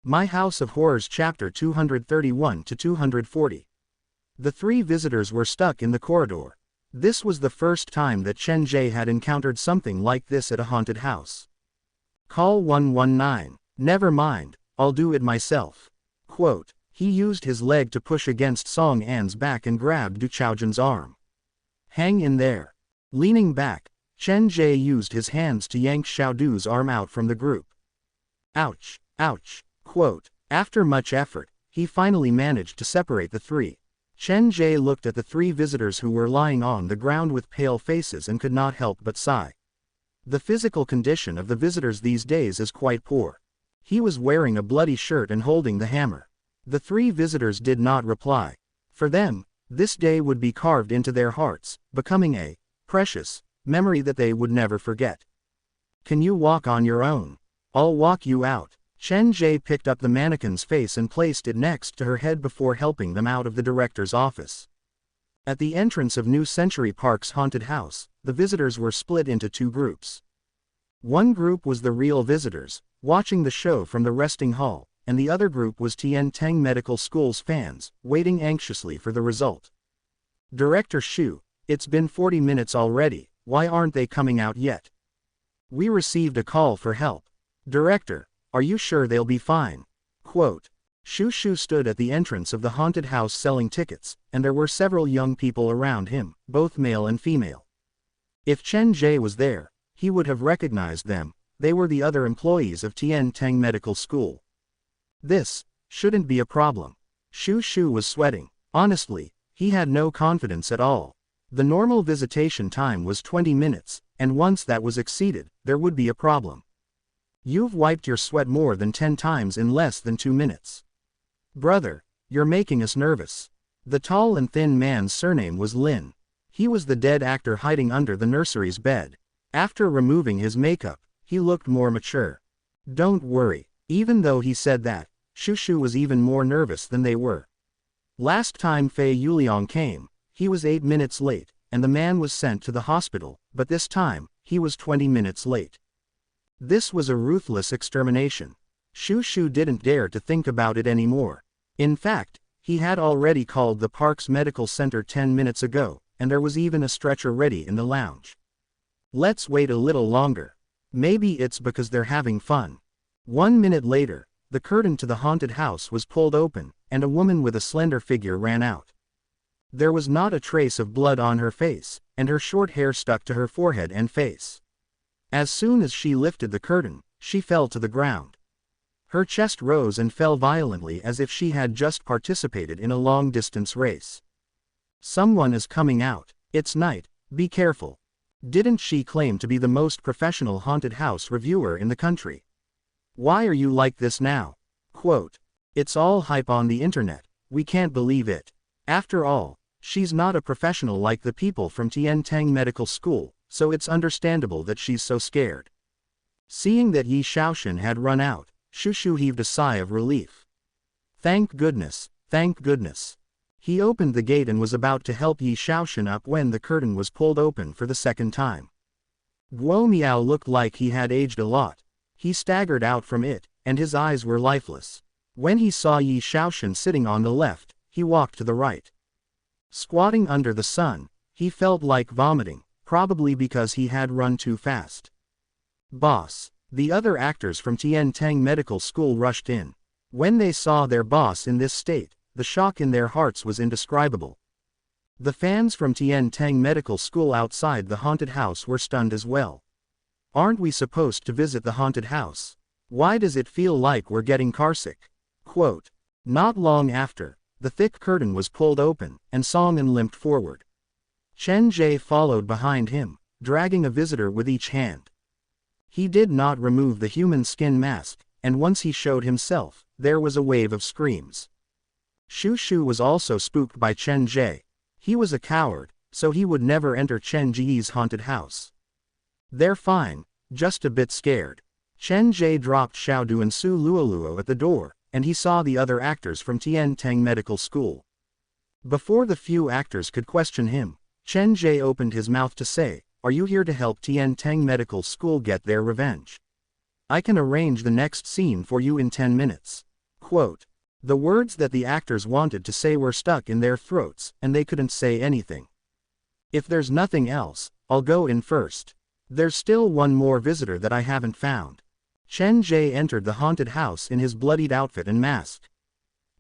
My House of Horrors Chapter 231 to 240. The three visitors were stuck in the corridor. This was the first time that Chen Ge had encountered something like this at a haunted house. Call 119. Never mind, I'll do it myself. Quote. He used his leg to push against Song An's back and grabbed Du Chaojun's arm. Hang in there. Leaning back, Chen Ge used his hands to yank Xiaodu's arm out from the group. Ouch, ouch. Quote. After much effort, he finally managed to separate the three. Chen Ge looked at the three visitors who were lying on the ground with pale faces and could not help but sigh. The physical condition of the visitors these days is quite poor. He was wearing a bloody shirt and holding the hammer. The three visitors did not reply. For them, this day would be carved into their hearts, becoming a precious memory that they would never forget. Can you walk on your own? I'll walk you out. Chen Ge picked up the mannequin's face and placed it next to her head before helping them out of the director's office. At the entrance of New Century Park's haunted house, the visitors were split into two groups. One group was the real visitors, watching the show from the resting hall, and the other group was Tian Teng Medical School's fans, waiting anxiously for the result. Director Shu, it's been 40 minutes already, why aren't they coming out yet? We received a call for help. Director, are you sure they'll be fine? Quote. Shu stood at the entrance of the haunted house selling tickets, and there were several young people around him, both male and female. If Chen Ge was there, he would have recognized them. They were the other employees of Tian Teng Medical School. This shouldn't be a problem. Shu was sweating. Honestly, he had no confidence at all. The normal visitation time was 20 minutes, and once that was exceeded, there would be a problem. You've wiped your sweat more than 10 times in less than 2 minutes. Brother, you're making us nervous. The tall and thin man's surname was Lin. He was the dead actor hiding under the nursery's bed. After removing his makeup, he looked more mature. Don't worry. Even though he said that, Shu was even more nervous than they were. Last time Fei Yuliang came, he was 8 minutes late, and the man was sent to the hospital, but this time, he was 20 minutes late. This was a ruthless extermination. Shu didn't dare to think about it anymore. In fact, he had already called the park's medical center 10 minutes ago, and there was even a stretcher ready in the lounge. Let's wait a little longer. Maybe it's because they're having fun. 1 minute later, the curtain to the haunted house was pulled open, and a woman with a slender figure ran out. There was not a trace of blood on her face, and her short hair stuck to her forehead and face. As soon as she lifted the curtain, she fell to the ground. Her chest rose and fell violently as if she had just participated in a long-distance race. Someone is coming out. It's night, be careful. Didn't she claim to be the most professional haunted house reviewer in the country? Why are you like this now? Quote. It's all hype on the internet, we can't believe it. After all, she's not a professional like the people from Tian Teng Medical School, so it's understandable that she's so scared. Seeing that Yi Shaoxun had run out, Shu heaved a sigh of relief. Thank goodness, thank goodness. He opened the gate and was about to help Yi Shaoxun up when the curtain was pulled open for the second time. Guo Miao looked like he had aged a lot. He staggered out from it, and his eyes were lifeless. When he saw Yi Shaoxun sitting on the left, he walked to the right. Squatting under the sun, he felt like vomiting, probably because he had run too fast. Boss. The other actors from Tian Teng Medical School rushed in. When they saw their boss in this state, the shock in their hearts was indescribable. The fans from Tian Teng Medical School outside the haunted house were stunned as well. Aren't we supposed to visit the haunted house? Why does it feel like we're getting carsick? Quote. Not long after, the thick curtain was pulled open, and Seinen limped forward. Chen Ge followed behind him, dragging a visitor with each hand. He did not remove the human skin mask, and once he showed himself, there was a wave of screams. Shu was also spooked by Chen Ge. He was a coward, so he would never enter Chen Ge's haunted house. They're fine, just a bit scared. Chen Ge dropped Xiaodu and Su Luoluo at the door, and he saw the other actors from Tian Teng Medical School. Before the few actors could question him, Chen Ge opened his mouth to say, "Are you here to help Tian Teng Medical School get their revenge? I can arrange the next scene for you in 10 minutes. Quote. The words that the actors wanted to say were stuck in their throats, and they couldn't say anything. If there's nothing else, I'll go in first. There's still one more visitor that I haven't found. Chen Ge entered the haunted house in his bloodied outfit and mask.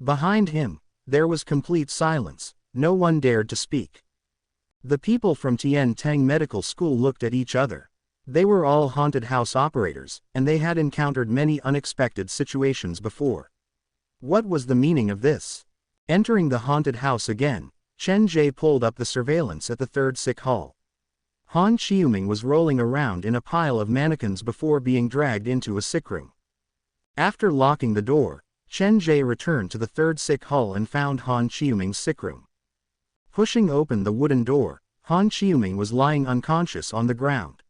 Behind him, there was complete silence. No one dared to speak. The people from Tian Tang Medical School looked at each other. They were all haunted house operators, and they had encountered many unexpected situations before. What was the meaning of this? Entering the haunted house again, Chen Ge pulled up the surveillance at the third sick hall. Han Qiuming was rolling around in a pile of mannequins before being dragged into a sick room. After locking the door, Chen Ge returned to the third sick hall and found Han Qiuming's sick room. Pushing open the wooden door, Han Qiuming was lying unconscious on the ground.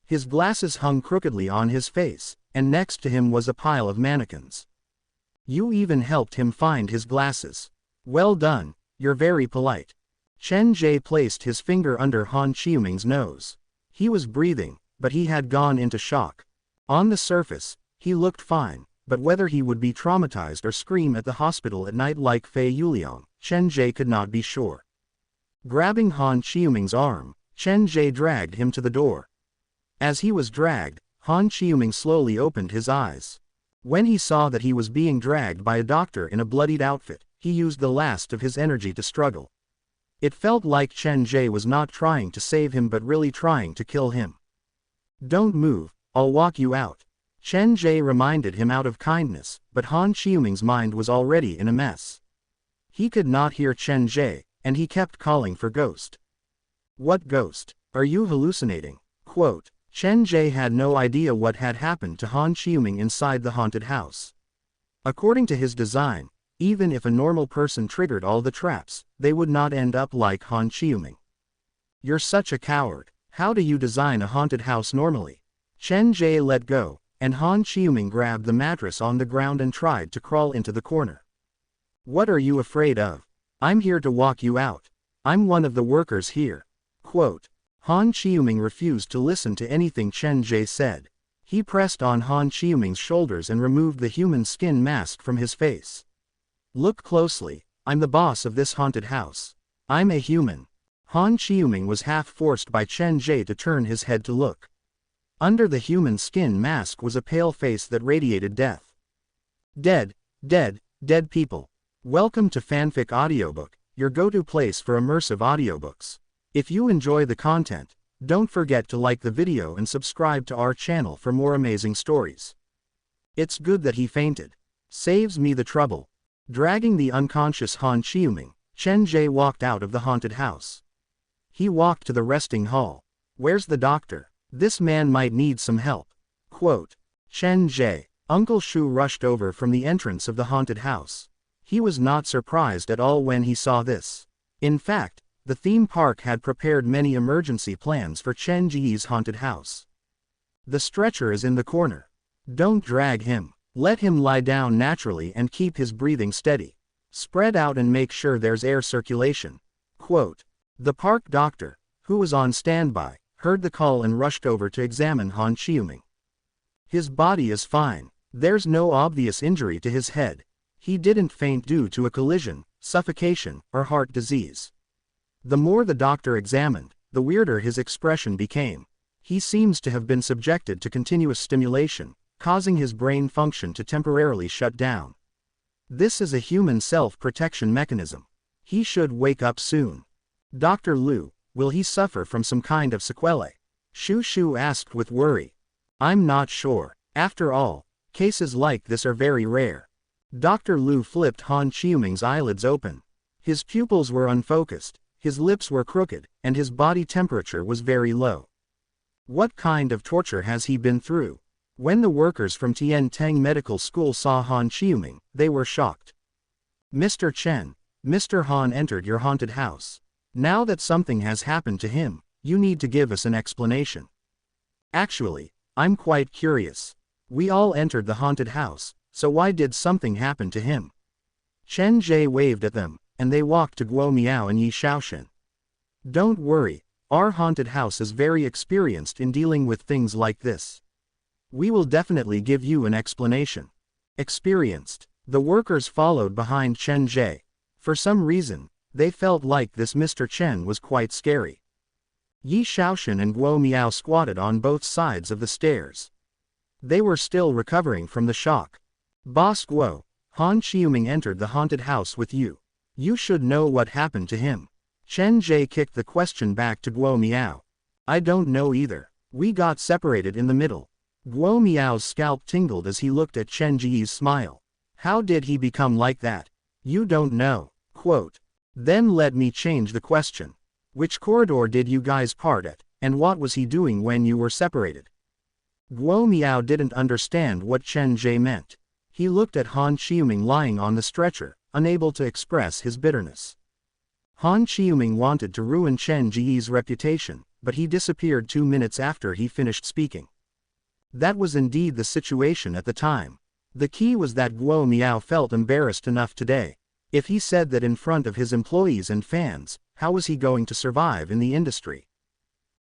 His glasses hung crookedly on his face, and next to him was a pile of mannequins. You even helped him find his glasses. Well done, you're very polite. Chen Ge placed his finger under Han Qiuming's nose. He was breathing, but he had gone into shock. On the surface, he looked fine, but whether he would be traumatized or scream at the hospital at night like Fei Yuliang, Chen Ge could not be sure. Grabbing Han Qiuming's arm, Chen Ge dragged him to the door. As he was dragged, Han Qiuming slowly opened his eyes. When he saw that he was being dragged by a doctor in a bloodied outfit, he used the last of his energy to struggle. It felt like Chen Ge was not trying to save him but really trying to kill him. Don't move, I'll walk you out. Chen Ge reminded him out of kindness, but Han Qiuming's mind was already in a mess. He could not hear Chen Ge, and he kept calling for Ghost. What ghost? Are you hallucinating? Quote. Chen Ge had no idea what had happened to Han Qiuming inside the haunted house. According to his design, even if a normal person triggered all the traps, they would not end up like Han Qiuming. You're such a coward. How do you design a haunted house normally? Chen Ge let go, and Han Qiuming grabbed the mattress on the ground and tried to crawl into the corner. What are you afraid of? I'm here to walk you out. I'm one of the workers here. Quote. Han Qiuming refused to listen to anything Chen Ge said. He pressed on Han Qiuming's shoulders and removed the human skin mask from his face. Look closely, I'm the boss of this haunted house. I'm a human. Han Qiuming was half forced by Chen Ge to turn his head to look. Under the human skin mask was a pale face that radiated death. Dead, dead, dead people. Welcome to Fanfic Audiobook, your go-to place for immersive audiobooks. If you enjoy the content, don't forget to like the video and subscribe to our channel for more amazing stories. It's good that he fainted. Saves me the trouble. Dragging the unconscious Han Qiuming, Chen Ge walked out of the haunted house. He walked to the resting hall. Where's the doctor? This man might need some help. Quote. Chen Ge. Uncle Shu rushed over from the entrance of the haunted house. He was not surprised at all when he saw this. In fact, the theme park had prepared many emergency plans for Chen Ge's haunted house. The stretcher is in the corner. Don't drag him. Let him lie down naturally and keep his breathing steady. Spread out and make sure there's air circulation. Quote. The park doctor, who was on standby, heard the call and rushed over to examine Han Qiuming. His body is fine. There's no obvious injury to his head. He didn't faint due to a collision, suffocation, or heart disease. The more the doctor examined, the weirder his expression became. He seems to have been subjected to continuous stimulation, causing his brain function to temporarily shut down. This is a human self-protection mechanism. He should wake up soon. Dr. Liu, will he suffer from some kind of sequelae? Shu asked with worry. I'm not sure. After all, cases like this are very rare. Dr. Liu flipped Han Qiuming's eyelids open. His pupils were unfocused, his lips were crooked, and his body temperature was very low. What kind of torture has he been through? When the workers from Tian Tang Medical School saw Han Qiuming, they were shocked. Mr. Chen, Mr. Han entered your haunted house. Now that something has happened to him, you need to give us an explanation. Actually, I'm quite curious. We all entered the haunted house, so why did something happen to him? Chen Ge waved at them, and they walked to Guo Miao and Yi Shaoxin. Don't worry, our haunted house is very experienced in dealing with things like this. We will definitely give you an explanation. Experienced. The workers followed behind Chen Ge. For some reason, they felt like this Mr. Chen was quite scary. Yi Shaoxin and Guo Miao squatted on both sides of the stairs. They were still recovering from the shock. Boss Guo, Han Qiuming entered the haunted house with you. You should know what happened to him. Chen Ge kicked the question back to Guo Miao. I don't know either. We got separated in the middle. Guo Miao's scalp tingled as he looked at Chen Ge's smile. How did he become like that? You don't know. Quote. Then let me change the question. Which corridor did you guys part at, and what was he doing when you were separated? Guo Miao didn't understand what Chen Ge meant. He looked at Han Qiuming lying on the stretcher, unable to express his bitterness. Han Qiuming wanted to ruin Chen Ge's reputation, but he disappeared 2 minutes after he finished speaking. That was indeed the situation at the time. The key was that Guo Miao felt embarrassed enough today. If he said that in front of his employees and fans, how was he going to survive in the industry?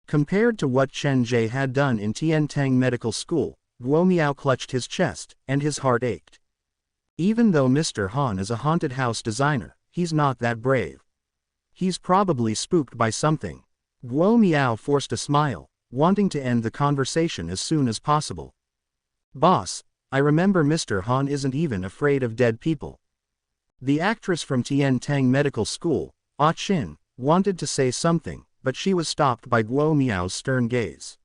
Compared to what Chen Ge had done in Tiantang Medical School, Guo Miao clutched his chest, and his heart ached. Even though Mr. Han is a haunted house designer, he's not that brave. He's probably spooked by something. Guo Miao forced a smile, wanting to end the conversation as soon as possible. Boss, I remember Mr. Han isn't even afraid of dead people. The actress from Tiantang Medical School, Ah Chin, wanted to say something, but she was stopped by Guo Miao's stern gaze.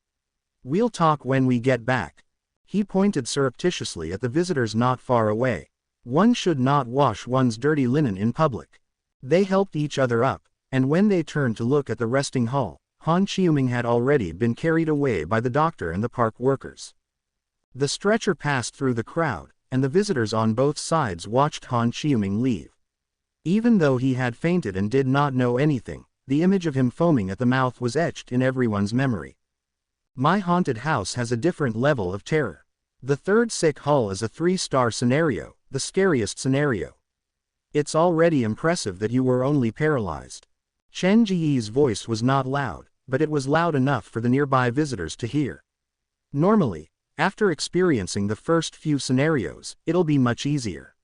We'll talk when we get back. He pointed surreptitiously at the visitors not far away. One should not wash one's dirty linen in public. They helped each other up, and when they turned to look at the resting hall, Han Qiuming had already been carried away by the doctor and the park workers. The stretcher passed through the crowd, and the visitors on both sides watched Han Qiuming leave. Even though he had fainted and did not know anything, the image of him foaming at the mouth was etched in everyone's memory. My haunted house has a different level of terror. The third sick hall is a 3-star scenario, the scariest scenario. It's already impressive that you were only paralyzed. Chen Ge's voice was not loud, but it was loud enough for the nearby visitors to hear. Normally, after experiencing the first few scenarios, it'll be much easier.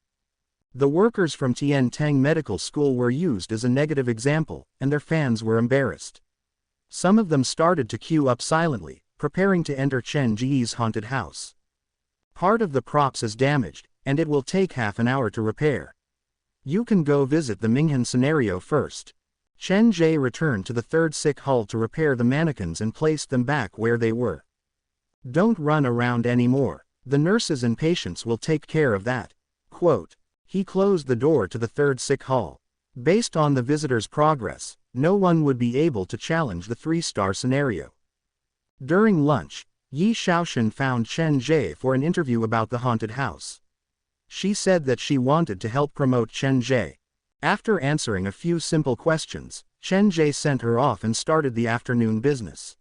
The workers from Tiantang Medical School were used as a negative example, and their fans were embarrassed. Some of them started to queue up silently, preparing to enter Chen Ge's haunted house. Part of the props is damaged, and it will take half an hour to repair. You can go visit the Minghan scenario first. Chen Ge returned to the third sick hall to repair the mannequins and placed them back where they were. Don't run around anymore. The nurses and patients will take care of that. Quote. He closed the door to the third sick hall. Based on the visitors' progress, no one would be able to challenge the 3-star scenario. During lunch, Yi Shaoxin found Chen Ge for an interview about the haunted house. She said that she wanted to help promote Chen Ge. After answering a few simple questions, Chen Ge sent her off and started the afternoon business.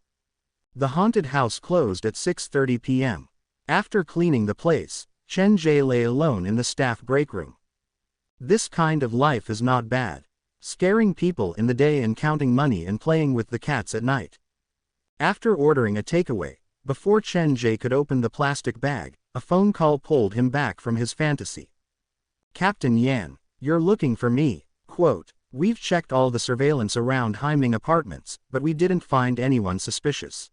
The haunted house closed at 6:30 p.m. After cleaning the place, Chen Ge lay alone in the staff break room. This kind of life is not bad. Scaring people in the day and counting money and playing with the cats at night. After ordering a takeaway, before Chen Ge could open the plastic bag, a phone call pulled him back from his fantasy. Captain Yan, you're looking for me. Quote. We've checked all the surveillance around Heiming Apartments, but we didn't find anyone suspicious.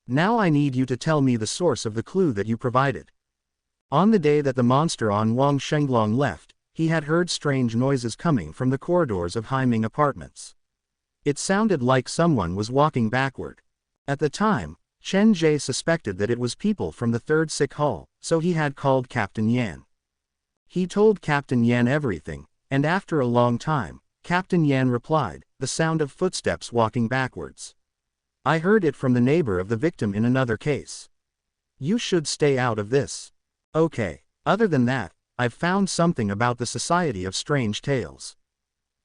Now I need you to tell me the source of the clue that you provided. On the day that the monster on Wang Shenglong left, he had heard strange noises coming from the corridors of Heiming Apartments. It sounded like someone was walking backward. At the time, Chen Ge suspected that it was people from the third sick hall, so he had called Captain Yan. He told Captain Yan everything, and after a long time, Captain Yan replied, the sound of footsteps walking backwards. I heard it from the neighbor of the victim in another case. You should stay out of this. Okay, other than that, I've found something about the Society of Strange Tales.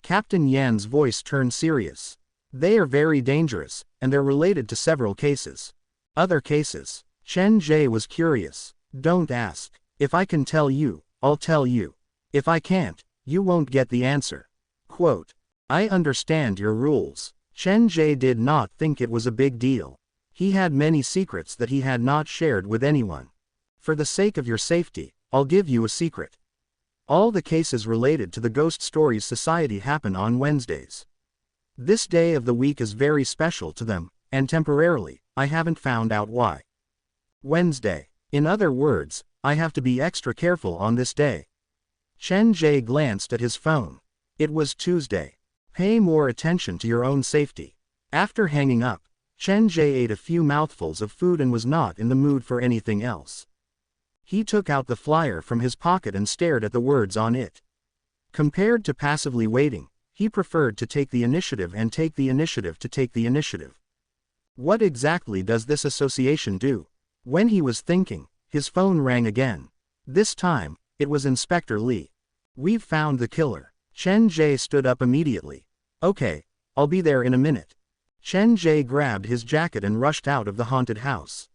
Captain Yan's voice turned serious. They are very dangerous, and they're related to several cases. Other cases? Chen Ge was curious. Don't ask. If I can tell you, I'll tell you. If I can't, you won't get the answer. Quote. I understand your rules. Chen Ge did not think it was a big deal. He had many secrets that he had not shared with anyone. For the sake of your safety, I'll give you a secret. All the cases related to the Ghost Stories Society happen on Wednesdays. This day of the week is very special to them, and temporarily, I haven't found out why. Wednesday. In other words, I have to be extra careful on this day. Chen Ge glanced at his phone. It was Tuesday. Pay more attention to your own safety. After hanging up, Chen Ge ate a few mouthfuls of food and was not in the mood for anything else. He took out the flyer from his pocket and stared at the words on it. Compared to passively waiting, he preferred to take the initiative and take the initiative to take the initiative. What exactly does this association do? When he was thinking, his phone rang again. This time, it was Inspector Lee. We've found the killer. Chen Ge stood up immediately. Okay, I'll be there in a minute. Chen Ge grabbed his jacket and rushed out of the haunted house.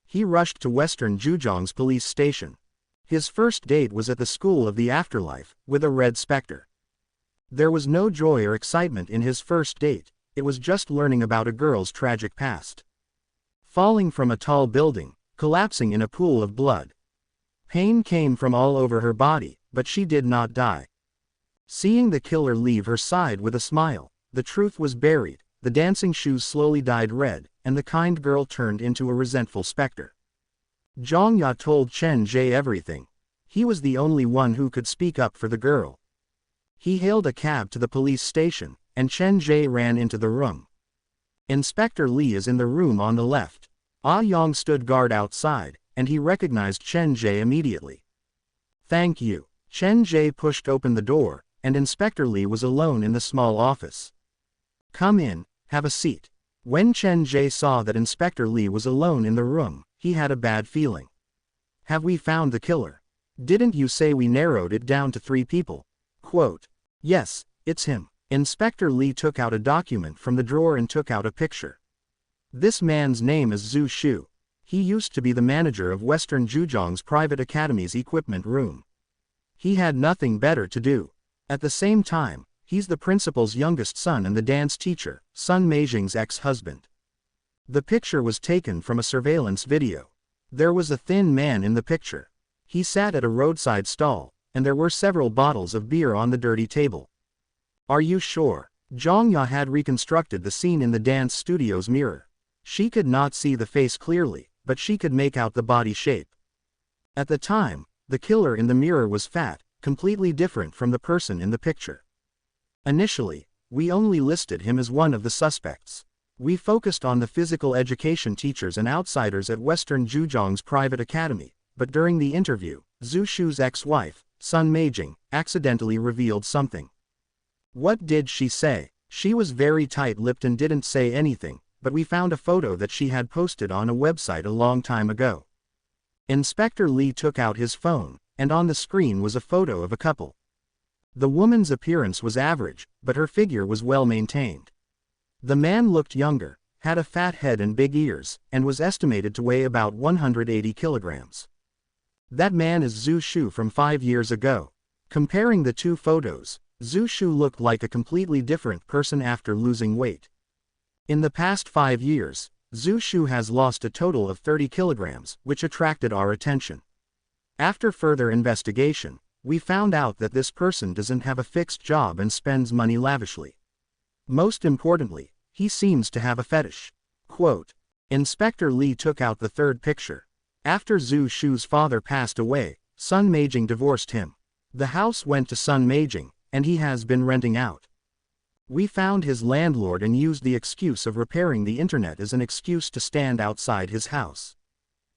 He rushed to Western Zhejiang's police station. His first date was at the School of the Afterlife, with a red specter. There was no joy or excitement in his first date, it was just learning about a girl's tragic past. Falling from a tall building, collapsing in a pool of blood. Pain came from all over her body, but she did not die. Seeing the killer leave her side with a smile, the truth was buried, the dancing shoes slowly dyed red, and the kind girl turned into a resentful specter. Zhang Ya told Chen Ge everything. He was the only one who could speak up for the girl. He hailed a cab to the police station, and Chen Ge ran into the room. Inspector Lee is in the room on the left. Ah Yang stood guard outside, and he recognized Chen Ge immediately. Thank you. Chen Ge pushed open the door, and Inspector Lee was alone in the small office. Come in, have a seat. When Chen Ge saw that Inspector Lee was alone in the room, he had a bad feeling. Have we found the killer? Didn't you say we narrowed it down to 3 people? Quote. Yes, it's him. Inspector Lee took out a document from the drawer and took out a picture. This man's name is Zhu Shu. He used to be the manager of Western Zhejiang's private academy's equipment room. He had nothing better to do. At the same time, he's the principal's youngest son and the dance teacher, Sun Meijing's ex-husband. The picture was taken from a surveillance video. There was a thin man in the picture. He sat at a roadside stall, and there were several bottles of beer on the dirty table. Are you sure? Zhang Ya had reconstructed the scene in the dance studio's mirror. She could not see the face clearly, but she could make out the body shape. At the time, the killer in the mirror was fat, completely different from the person in the picture. Initially, we only listed him as one of the suspects. We focused on the physical education teachers and outsiders at Western Zhejiang's private academy, but during the interview, Zhu Shu's ex-wife, Sun Meijing, accidentally revealed something. What did she say? She was very tight-lipped and didn't say anything, but we found a photo that she had posted on a website a long time ago. Inspector Lee took out his phone, and on the screen was a photo of a couple. The woman's appearance was average, but her figure was well maintained. The man looked younger, had a fat head and big ears, and was estimated to weigh about 180 kilograms. That man is Zhu Shu from 5 years ago. Comparing the 2 photos, Zhu Shu looked like a completely different person after losing weight. In the past 5 years, Zhu Shu has lost a total of 30 kilograms, which attracted our attention. After further investigation, we found out that this person doesn't have a fixed job and spends money lavishly. Most importantly, he seems to have a fetish. Quote. Inspector Lee took out the 3rd picture. After Zhu Shu's father passed away, Sun Meijing divorced him. The house went to Sun Meijing, and he has been renting out. We found his landlord and used the excuse of repairing the internet as an excuse to stand outside his house.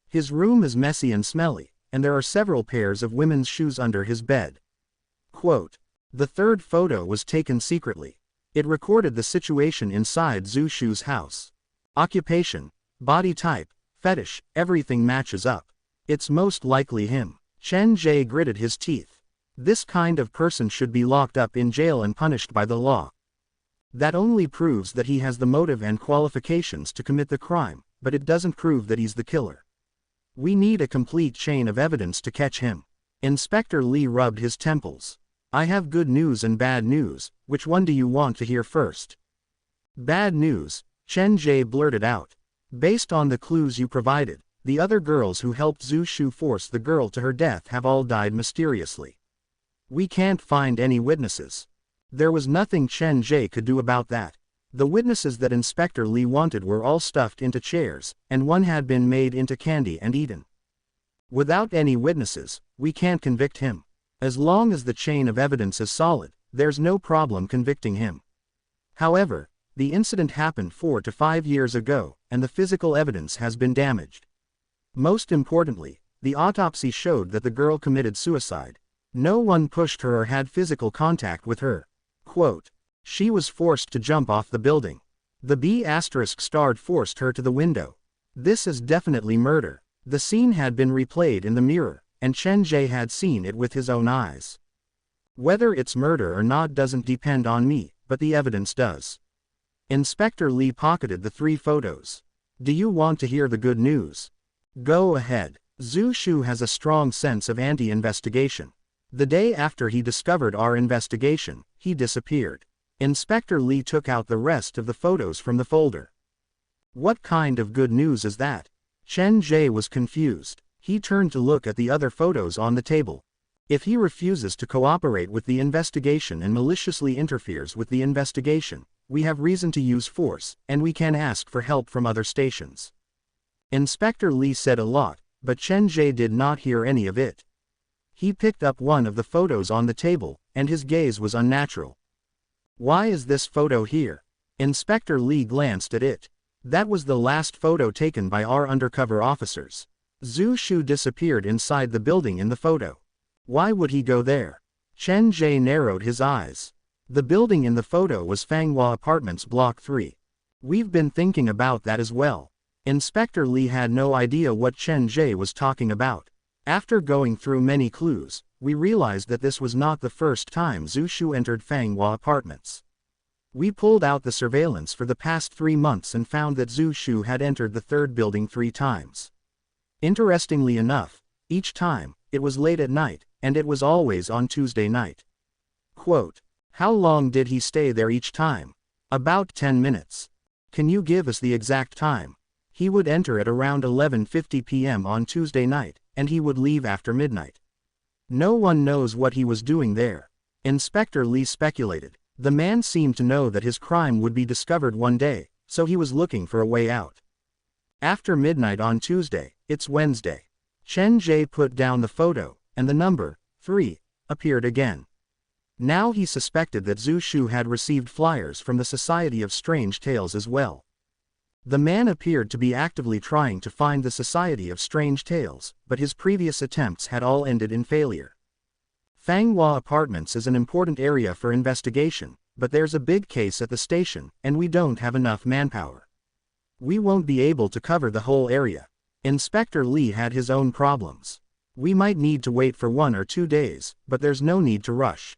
His room is messy and smelly, and there are several pairs of women's shoes under his bed. Quote. The 3rd photo was taken secretly. It recorded the situation inside Zhu Shu's house. Occupation, body type, fetish, everything matches up. It's most likely him. Chen Ge gritted his teeth. This kind of person should be locked up in jail and punished by the law. That only proves that he has the motive and qualifications to commit the crime, but it doesn't prove that he's the killer. We need a complete chain of evidence to catch him. Inspector Lee rubbed his temples. I have good news and bad news, which one do you want to hear first? Bad news, Chen Ge blurted out. Based on the clues you provided, the other girls who helped Zhu Shu force the girl to her death have all died mysteriously. We can't find any witnesses. There was nothing Chen Ge could do about that. The witnesses that Inspector Lee wanted were all stuffed into chairs, and one had been made into candy and eaten. Without any witnesses, we can't convict him. As long as the chain of evidence is solid, there's no problem convicting him. However, the incident happened 4 to 5 years ago, and the physical evidence has been damaged. Most importantly, the autopsy showed that the girl committed suicide. No one pushed her or had physical contact with her. Quote, she was forced to jump off the building. The B** forced her to the window. This is definitely murder. The scene had been replayed in the mirror, and Chen Ge had seen it with his own eyes. Whether it's murder or not doesn't depend on me, but the evidence does. Inspector Lee pocketed the 3 photos. Do you want to hear the good news? Go ahead. Zhu Shu has a strong sense of anti-investigation. The day after he discovered our investigation, he disappeared. Inspector Lee took out the rest of the photos from the folder. What kind of good news is that? Chen Ge was confused. He turned to look at the other photos on the table. If he refuses to cooperate with the investigation and maliciously interferes with the investigation, we have reason to use force, and we can ask for help from other stations. Inspector Lee said a lot, but Chen Ge did not hear any of it. He picked up one of the photos on the table, and his gaze was unnatural. Why is this photo here? Inspector Lee glanced at it. That was the last photo taken by our undercover officers. Zhu Shu disappeared inside the building in the photo. Why would he go there? Chen Ge narrowed his eyes. The building in the photo was Fanghua Apartments Block 3. We've been thinking about that as well. Inspector Lee had no idea what Chen Ge was talking about. After going through many clues, we realized that this was not the first time Zhu Shu entered Fanghua Apartments. We pulled out the surveillance for the past 3 months and found that Zhu Shu had entered the 3rd building 3 times. Interestingly enough, each time, it was late at night, and it was always on Tuesday night. Quote, how long did he stay there each time? About 10 minutes. Can you give us the exact time? He would enter at around 11:50 p.m. on Tuesday night, and he would leave after midnight. No one knows what he was doing there. Inspector Lee speculated. The man seemed to know that his crime would be discovered one day, so he was looking for a way out. After midnight on Tuesday, it's Wednesday. Chen Ge put down the photo, and the number 3 appeared again. Now he suspected that Zhu Shu had received flyers from the Society of Strange Tales as well. The man appeared to be actively trying to find the Society of Strange Tales, but his previous attempts had all ended in failure. Fanghua Apartments is an important area for investigation, but there's a big case at the station, and we don't have enough manpower. We won't be able to cover the whole area. Inspector Lee had his own problems. We might need to wait for 1 or 2 days, but there's no need to rush.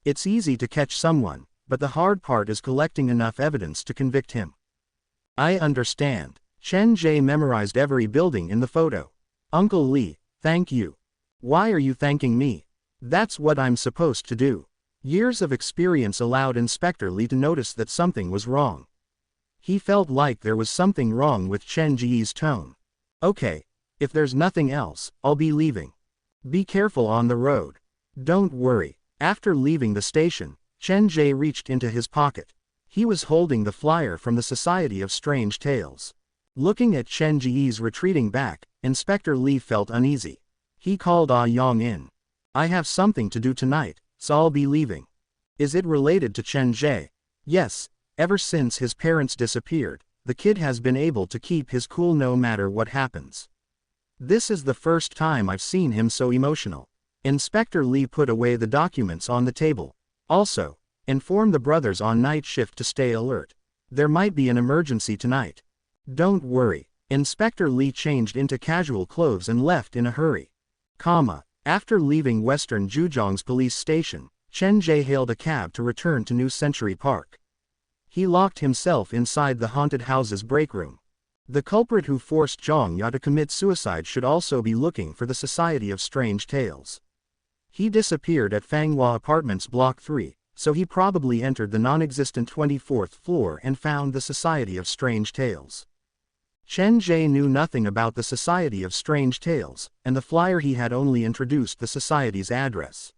It's easy to catch someone, but the hard part is collecting enough evidence to convict him. I understand. Chen Ge memorized every building in the photo. Uncle Lee, thank you. Why are you thanking me? That's what I'm supposed to do. Years of experience allowed Inspector Lee to notice that something was wrong. He felt like there was something wrong with Chen Ge's tone. Okay, if there's nothing else, I'll be leaving. Be careful on the road. Don't worry. After leaving the station, Chen Ge reached into his pocket. He was holding the flyer from the Society of Strange Tales. Looking at Chen Ge's retreating back, Inspector Lee felt uneasy. He called Ah Yang in. I have something to do tonight, so I'll be leaving. Is it related to Chen Ge? Yes, ever since his parents disappeared, the kid has been able to keep his cool no matter what happens. This is the first time I've seen him so emotional. Inspector Lee put away the documents on the table. Also, inform the brothers on night shift to stay alert. There might be an emergency tonight. Don't worry. Inspector Lee changed into casual clothes and left in a hurry. After leaving Western Zhejiang's police station, Chen Ge hailed a cab to return to New Century Park. He locked himself inside the haunted house's break room. The culprit who forced Zhang Ya to commit suicide should also be looking for the Society of Strange Tales. He disappeared at Fanghua Apartments Block 3, so he probably entered the non-existent 24th floor and found the Society of Strange Tales. Chen Ge knew nothing about the Society of Strange Tales, and the flyer he had only introduced the society's address.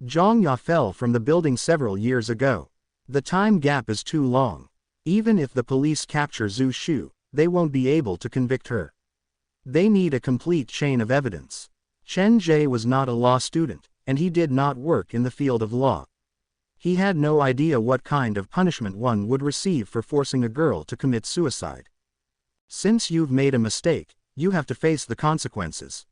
Zhang Ya fell from the building several years ago. The time gap is too long. Even if the police capture Zhu Shu, they won't be able to convict her. They need a complete chain of evidence. Chen Ge was not a law student, and he did not work in the field of law. He had no idea what kind of punishment one would receive for forcing a girl to commit suicide. Since you've made a mistake, you have to face the consequences.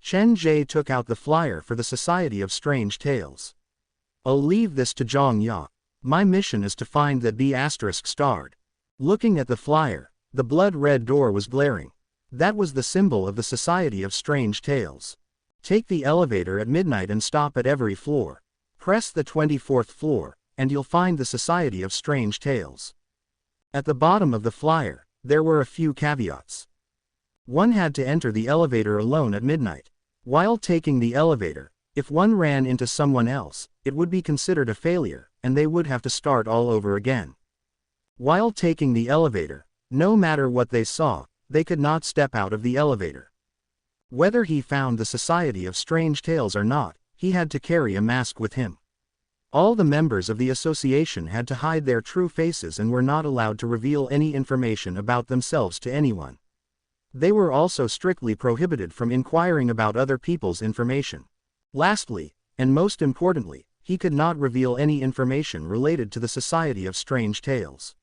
Chen Ge took out the flyer for the Society of Strange Tales. I'll leave this to Zhang Ya. My mission is to find that B** starred. Looking at the flyer, the blood-red door was glaring. That was the symbol of the Society of Strange Tales. Take the elevator at midnight and stop at every floor. Press the 24th floor, and you'll find the Society of Strange Tales. At the bottom of the flyer, there were a few caveats. One had to enter the elevator alone at midnight. While taking the elevator, if one ran into someone else, it would be considered a failure, and they would have to start all over again. While taking the elevator, no matter what they saw, they could not step out of the elevator. Whether he found the Society of Strange Tales or not, he had to carry a mask with him. All the members of the association had to hide their true faces and were not allowed to reveal any information about themselves to anyone. They were also strictly prohibited from inquiring about other people's information. Lastly, and most importantly, he could not reveal any information related to the Society of Strange Tales.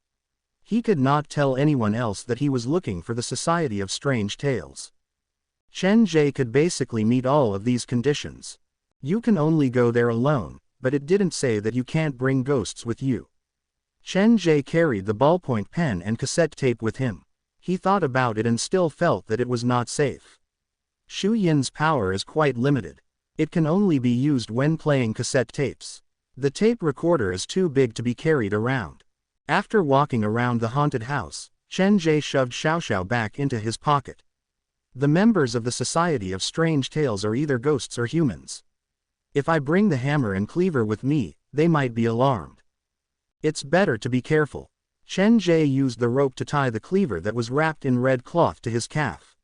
He could not tell anyone else that he was looking for the Society of Strange Tales. Chen Ge could basically meet all of these conditions. You can only go there alone, but it didn't say that you can't bring ghosts with you. Chen Ge carried the ballpoint pen and cassette tape with him. He thought about it and still felt that it was not safe. Shu Yin's power is quite limited. It can only be used when playing cassette tapes. The tape recorder is too big to be carried around. After walking around the haunted house, Chen Ge shoved Xiaoxiao back into his pocket. The members of the Society of Strange Tales are either ghosts or humans. If I bring the hammer and cleaver with me, they might be alarmed. It's better to be careful. Chen Ge used the rope to tie the cleaver that was wrapped in red cloth to his calf.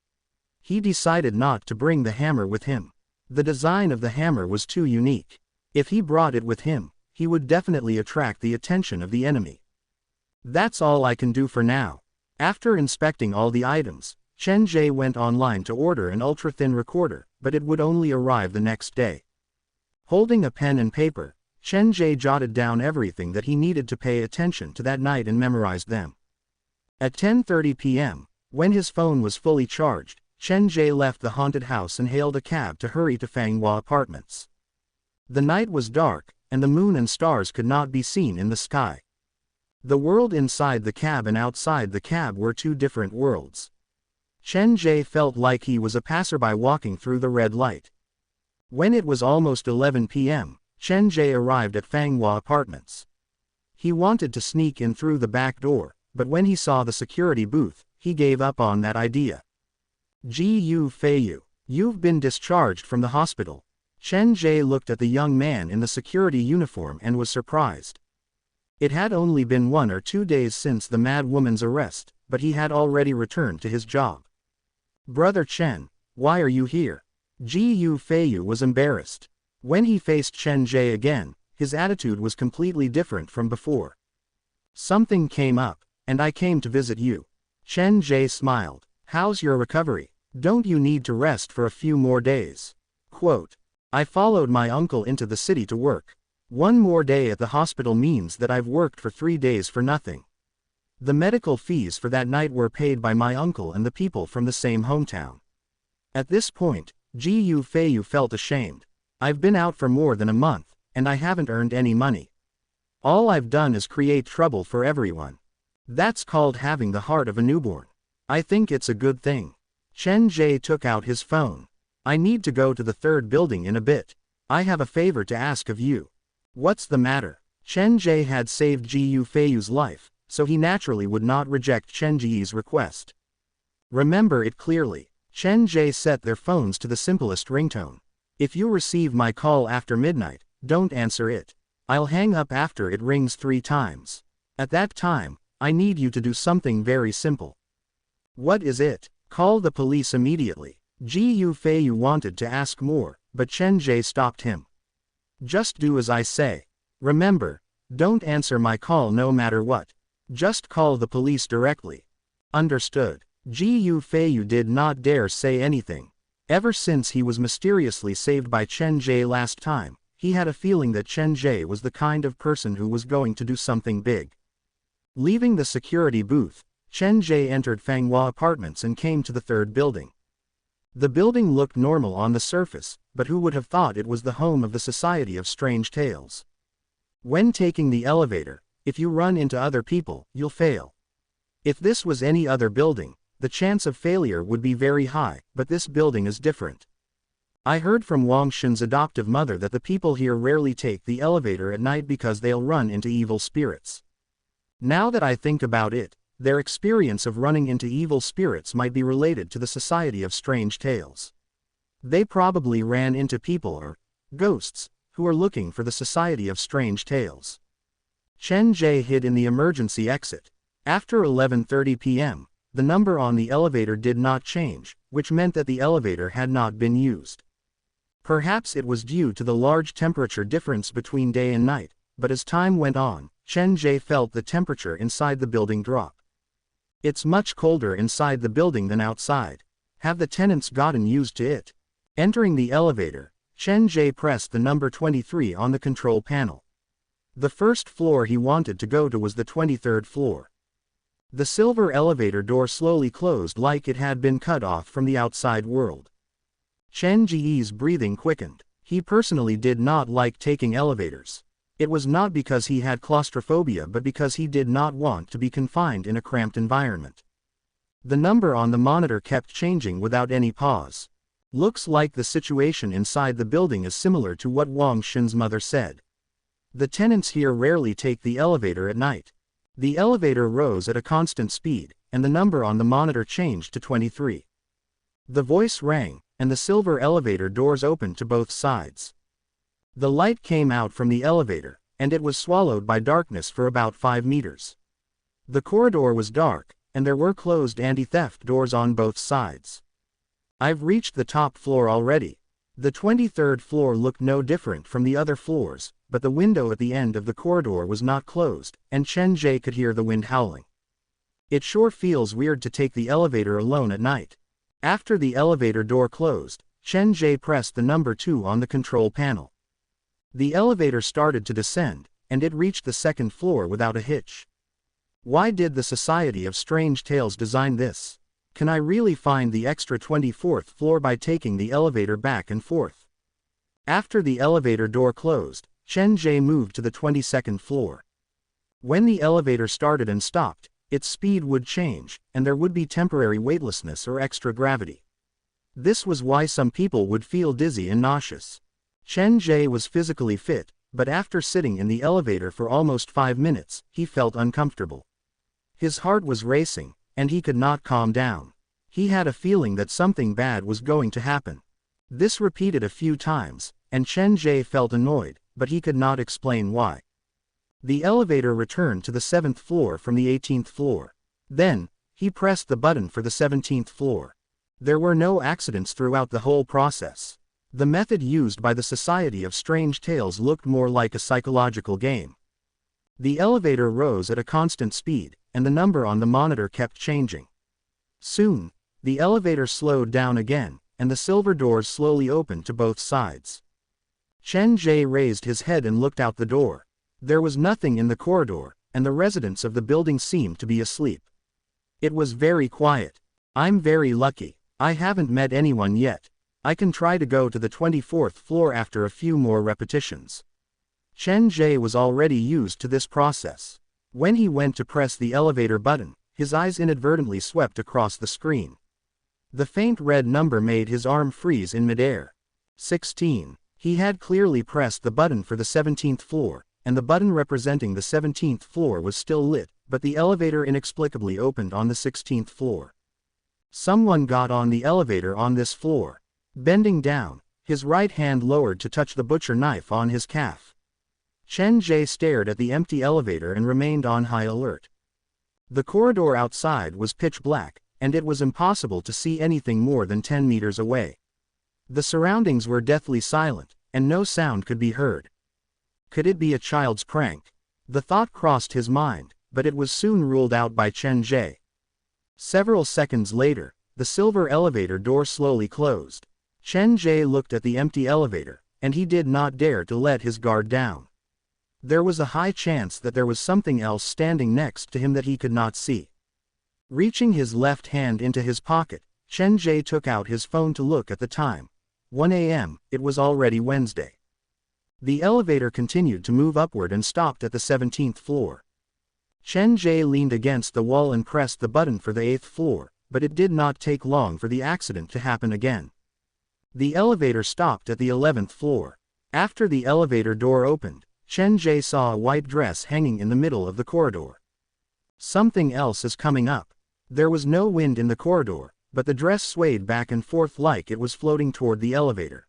He decided not to bring the hammer with him. The design of the hammer was too unique. If he brought it with him, he would definitely attract the attention of the enemy. That's all I can do for now. After inspecting all the items, Chen Ge went online to order an ultra-thin recorder, but it would only arrive the next day. Holding a pen and paper, Chen Ge jotted down everything that he needed to pay attention to that night and memorized them. At 10:30 p.m., when his phone was fully charged, Chen Ge left the haunted house and hailed a cab to hurry to Fanghua Apartments. The night was dark, and the moon and stars could not be seen in the sky. The world inside the cab and outside the cab were two different worlds. Chen Ge felt like he was a passerby walking through the red light. When it was almost 11 p.m., Chen Ge arrived at Fanghua Apartments. He wanted to sneak in through the back door, but when he saw the security booth, he gave up on that idea. Yu Feiyu, you've been discharged from the hospital. Chen Ge looked at the young man in the security uniform and was surprised. It had only been 1 or 2 days since the mad woman's arrest, but he had already returned to his job. Brother Chen, why are you here? Yu Feiyu was embarrassed. When he faced Chen Ge again, his attitude was completely different from before. Something came up, and I came to visit you. Chen Ge smiled. How's your recovery? Don't you need to rest for a few more days? Quote, I followed my uncle into the city to work. 1 more day at the hospital means that I've worked for 3 days for nothing. The medical fees for that night were paid by my uncle and the people from the same hometown. At this point, Yu Feiyu felt ashamed. I've been out for more than a month, and I haven't earned any money. All I've done is create trouble for everyone. That's called having the heart of a newborn. I think it's a good thing. Chen Ge took out his phone. I need to go to the 3rd building in a bit. I have a favor to ask of you. What's the matter? Chen Ge had saved Yu Feiyu's life, so he naturally would not reject Chen Ge's request. Remember it clearly. Chen Ge set their phones to the simplest ringtone. If you receive my call after midnight, don't answer it. I'll hang up after it rings 3 times. At that time, I need you to do something very simple. What is it? Call the police immediately. Yu Feiyu wanted to ask more, but Chen Ge stopped him. Just do as I say. Remember, don't answer my call no matter what. Just call the police directly. Understood. Gu Feiyu did not dare say anything. Ever since he was mysteriously saved by Chen Ge last time, he had a feeling that Chen Ge was the kind of person who was going to do something big. Leaving the security booth, Chen Ge entered Fanghua Apartments and came to the third building. The building looked normal on the surface, but who would have thought it was the home of the Society of Strange Tales? When taking the elevator, if you run into other people, you'll fail. If this was any other building, the chance of failure would be very high, but this building is different. I heard from Wang Xun's adoptive mother that the people here rarely take the elevator at night because they'll run into evil spirits. Now that I think about it, their experience of running into evil spirits might be related to the Society of Strange Tales. They probably ran into people or ghosts who are looking for the Society of Strange Tales. Chen Ge hid in the emergency exit. After 11:30 p.m., the number on the elevator did not change, which meant that the elevator had not been used. Perhaps it was due to the large temperature difference between day and night, but as time went on, Chen Ge felt the temperature inside the building drop. It's much colder inside the building than outside. Have the tenants gotten used to it? Entering the elevator, Chen Ge pressed the number 23 on the control panel. The first floor he wanted to go to was the 23rd floor. The silver elevator door slowly closed like it had been cut off from the outside world. Chen Ge's breathing quickened. He personally did not like taking elevators. It was not because he had claustrophobia but because he did not want to be confined in a cramped environment. The number on the monitor kept changing without any pause. Looks like the situation inside the building is similar to what Wang Xun's mother said. The tenants here rarely take the elevator at night. The elevator rose at a constant speed, and the number on the monitor changed to 23. The voice rang, and the silver elevator doors opened to both sides. The light came out from the elevator, and it was swallowed by darkness for about 5 meters. The corridor was dark, and there were closed anti-theft doors on both sides. I've reached the top floor already. The 23rd floor looked no different from the other floors, but the window at the end of the corridor was not closed, and Chen Ge could hear the wind howling. It sure feels weird to take the elevator alone at night. After the elevator door closed, Chen Ge pressed the number 2 on the control panel. The elevator started to descend, and it reached the second floor without a hitch. Why did the Society of Strange Tales design this? Can I really find the extra 24th floor by taking the elevator back and forth? After the elevator door closed, Chen Ge moved to the 22nd floor. When the elevator started and stopped, its speed would change, and there would be temporary weightlessness or extra gravity. This was why some people would feel dizzy and nauseous. Chen Ge was physically fit, but after sitting in the elevator for almost 5 minutes, he felt uncomfortable. His heart was racing, and he could not calm down. He had a feeling that something bad was going to happen. This repeated a few times, and Chen Ge felt annoyed, but he could not explain why. The elevator returned to the 7th floor from the 18th floor. Then, he pressed the button for the 17th floor. There were no accidents throughout the whole process. The method used by the Society of Strange Tales looked more like a psychological game. The elevator rose at a constant speed, and the number on the monitor kept changing. Soon, the elevator slowed down again, and the silver doors slowly opened to both sides. Chen Ge raised his head and looked out the door. There was nothing in the corridor, and the residents of the building seemed to be asleep. It was very quiet. I'm very lucky. I haven't met anyone yet. I can try to go to the 24th floor after a few more repetitions. Chen Ge was already used to this process. When he went to press the elevator button, his eyes inadvertently swept across the screen. The faint red number made his arm freeze in midair. 16. He had clearly pressed the button for the 17th floor, and the button representing the 17th floor was still lit, but the elevator inexplicably opened on the 16th floor. Someone got on the elevator on this floor. Bending down, his right hand lowered to touch the butcher knife on his calf. Chen Ge stared at the empty elevator and remained on high alert. The corridor outside was pitch black, and it was impossible to see anything more than 10 meters away. The surroundings were deathly silent, and no sound could be heard. Could it be a child's prank? The thought crossed his mind, but it was soon ruled out by Chen Ge. Several seconds later, the silver elevator door slowly closed. Chen Ge looked at the empty elevator, and he did not dare to let his guard down. There was a high chance that there was something else standing next to him that he could not see. Reaching his left hand into his pocket, Chen Ge took out his phone to look at the time. 1 a.m., it was already Wednesday. The elevator continued to move upward and stopped at the 17th floor. Chen Ge leaned against the wall and pressed the button for the 8th floor, but it did not take long for the accident to happen again. The elevator stopped at the 11th floor. After the elevator door opened, Chen Ge saw a white dress hanging in the middle of the corridor. Something else is coming up. There was no wind in the corridor, but the dress swayed back and forth like it was floating toward the elevator.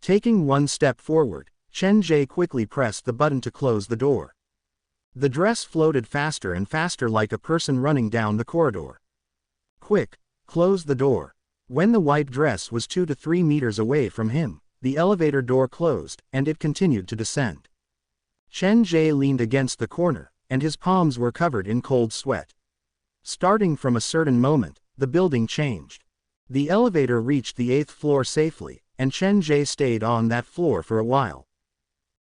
Taking one step forward, Chen Ge quickly pressed the button to close the door. The dress floated faster and faster like a person running down the corridor. Quick, close the door. When the white dress was 2 to 3 meters away from him, the elevator door closed, and it continued to descend. Chen Ge leaned against the corner, and his palms were covered in cold sweat. Starting from a certain moment, the building changed. The elevator reached the 8th floor safely, and Chen Ge stayed on that floor for a while.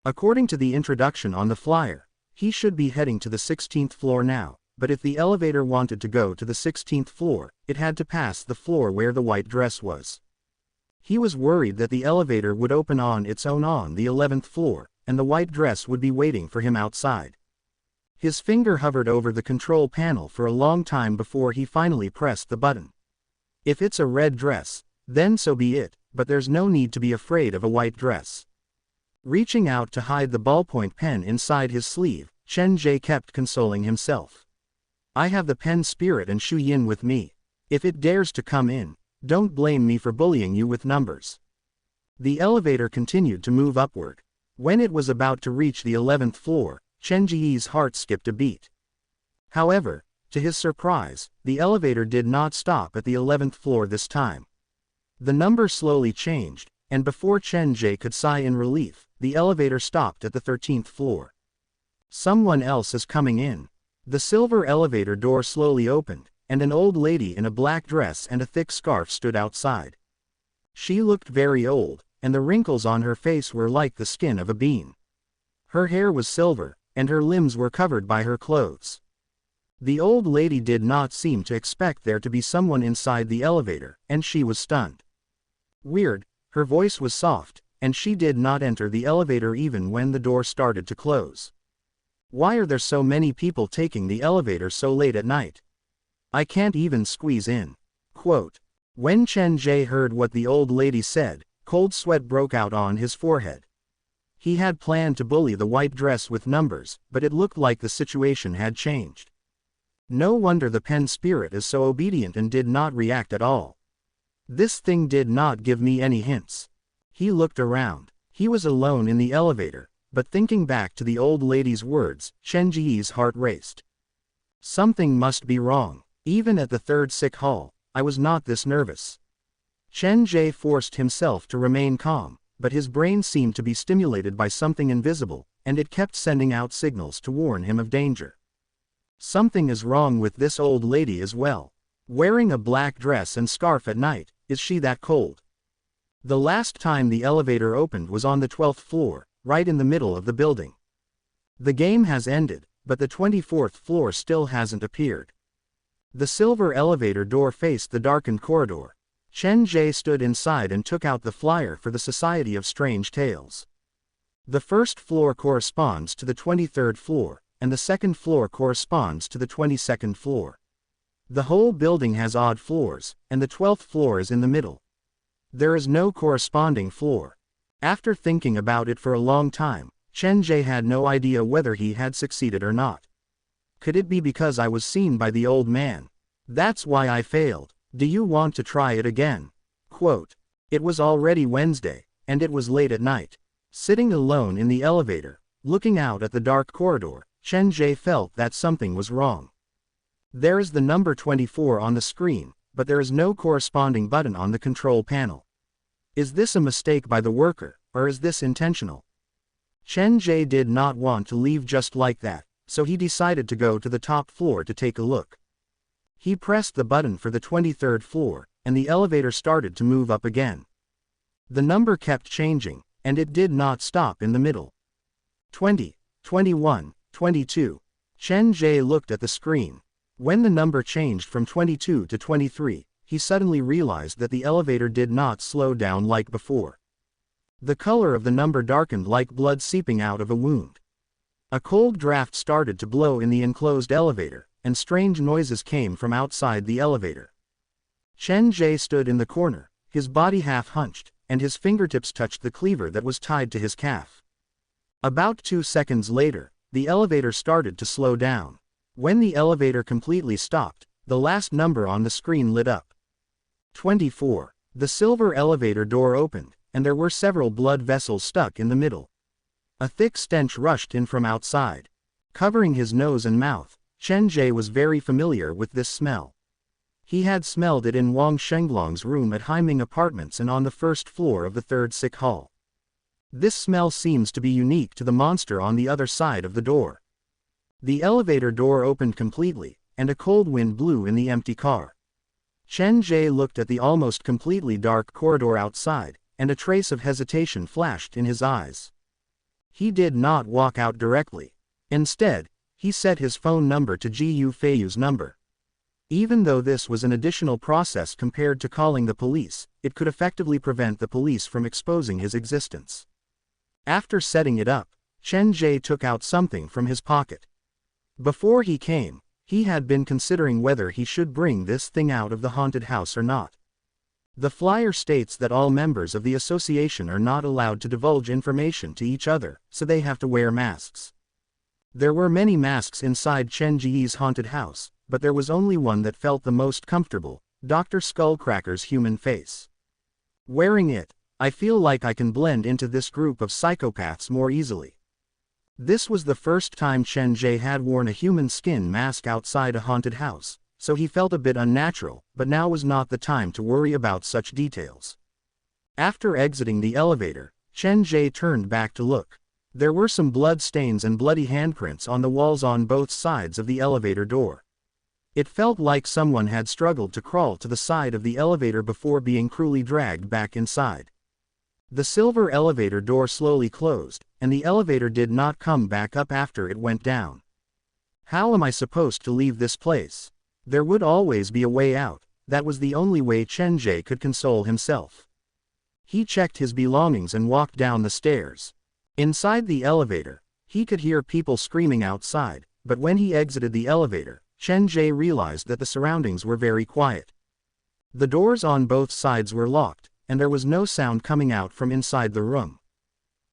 According to the introduction on the flyer, he should be heading to the 16th floor now, but if the elevator wanted to go to the 16th floor, it had to pass the floor where the white dress was. He was worried that the elevator would open on its own on the 11th floor, and the white dress would be waiting for him outside. His finger hovered over the control panel for a long time before he finally pressed the button. If it's a red dress, then so be it, but there's no need to be afraid of a white dress. Reaching out to hide the ballpoint pen inside his sleeve, Chen Ge kept consoling himself. I have the pen spirit and Shu Yin with me. If it dares to come in, don't blame me for bullying you with numbers. The elevator continued to move upward. When it was about to reach the 11th floor, Chen Ge's heart skipped a beat. However, to his surprise, the elevator did not stop at the 11th floor this time. The number slowly changed, and before Chen Ge could sigh in relief, the elevator stopped at the 13th floor. Someone else is coming in. The silver elevator door slowly opened, and an old lady in a black dress and a thick scarf stood outside. She looked very old, and the wrinkles on her face were like the skin of a bean. Her hair was silver, and her limbs were covered by her clothes. The old lady did not seem to expect there to be someone inside the elevator, and she was stunned. Weird, her voice was soft, and she did not enter the elevator even when the door started to close. Why are there so many people taking the elevator so late at night? I can't even squeeze in. Quote. When Chen Ge heard what the old lady said, cold sweat broke out on his forehead. He had planned to bully the white dress with numbers, but it looked like the situation had changed. No wonder the pen spirit is so obedient and did not react at all. This thing did not give me any hints. He looked around. He was alone in the elevator, but thinking back to the old lady's words, Chen Ge's heart raced. Something must be wrong. Even at the third sick hall, I was not this nervous. Chen Ge forced himself to remain calm, but his brain seemed to be stimulated by something invisible, and it kept sending out signals to warn him of danger. Something is wrong with this old lady as well. Wearing a black dress and scarf at night, is she that cold? The last time the elevator opened was on the 12th floor, right in the middle of the building. The game has ended, but the 24th floor still hasn't appeared. The silver elevator door faced the darkened corridor. Chen Ge stood inside and took out the flyer for the Society of Strange Tales. The first floor corresponds to the 23rd floor, and the second floor corresponds to the 22nd floor. The whole building has odd floors, and the 12th floor is in the middle. There is no corresponding floor. After thinking about it for a long time, Chen Ge had no idea whether he had succeeded or not. Could it be because I was seen by the old man? That's why I failed. Do you want to try it again? Quote. It was already Wednesday, and it was late at night. Sitting alone in the elevator, looking out at the dark corridor, Chen Ge felt that something was wrong. There is the number 24 on the screen, but there is no corresponding button on the control panel. Is this a mistake by the worker, or is this intentional? Chen Ge did not want to leave just like that, so he decided to go to the top floor to take a look. He pressed the button for the 23rd floor, and the elevator started to move up again. The number kept changing, and it did not stop in the middle. 20, 21, 22. Chen Ge looked at the screen. When the number changed from 22 to 23, he suddenly realized that the elevator did not slow down like before. The color of the number darkened like blood seeping out of a wound. A cold draft started to blow in the enclosed elevator, and strange noises came from outside the elevator. Chen Ge stood in the corner, his body half hunched, and his fingertips touched the cleaver that was tied to his calf. About 2 seconds later, the elevator started to slow down. When the elevator completely stopped, the last number on the screen lit up. 24. The silver elevator door opened, and there were several blood vessels stuck in the middle. A thick stench rushed in from outside. Covering his nose and mouth, Chen Ge was very familiar with this smell. He had smelled it in Wang Shenglong's room at Haiming Apartments and on the first floor of the third sick hall. This smell seems to be unique to the monster on the other side of the door. The elevator door opened completely, and a cold wind blew in the empty car. Chen Ge looked at the almost completely dark corridor outside, and a trace of hesitation flashed in his eyes. He did not walk out directly. Instead, he set his phone number to Gu Feiyu's number. Even though this was an additional process compared to calling the police, it could effectively prevent the police from exposing his existence. After setting it up, Chen Ge took out something from his pocket. Before he came, he had been considering whether he should bring this thing out of the haunted house or not. The flyer states that all members of the association are not allowed to divulge information to each other, so they have to wear masks. There were many masks inside Chen Ge's haunted house, but there was only one that felt the most comfortable, Dr. Skullcracker's human face. Wearing it, I feel like I can blend into this group of psychopaths more easily. This was the first time Chen Ge had worn a human skin mask outside a haunted house, so he felt a bit unnatural, but now was not the time to worry about such details. After exiting the elevator, Chen Ge turned back to look. There were some blood stains and bloody handprints on the walls on both sides of the elevator door. It felt like someone had struggled to crawl to the side of the elevator before being cruelly dragged back inside. The silver elevator door slowly closed, and the elevator did not come back up after it went down. How am I supposed to leave this place? There would always be a way out. That was the only way Chen Ge could console himself. He checked his belongings and walked down the stairs. Inside the elevator, he could hear people screaming outside, but when he exited the elevator, Chen Ge realized that the surroundings were very quiet. The doors on both sides were locked, and there was no sound coming out from inside the room.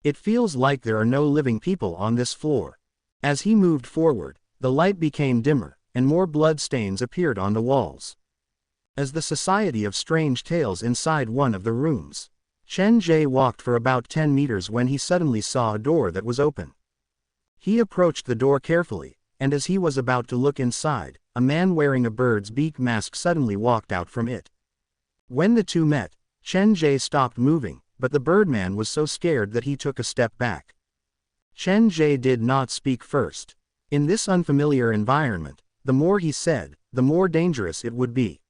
It feels like there are no living people on this floor. As he moved forward, the light became dimmer, and more blood stains appeared on the walls. As the Society of Strange Tales inside one of the rooms, Chen Ge walked for about 10 meters when he suddenly saw a door that was open. He approached the door carefully, and as he was about to look inside, a man wearing a bird's beak mask suddenly walked out from it. When the two met, Chen Ge stopped moving, but the birdman was so scared that he took a step back. Chen Ge did not speak first. In this unfamiliar environment, the more he said, the more dangerous it would be.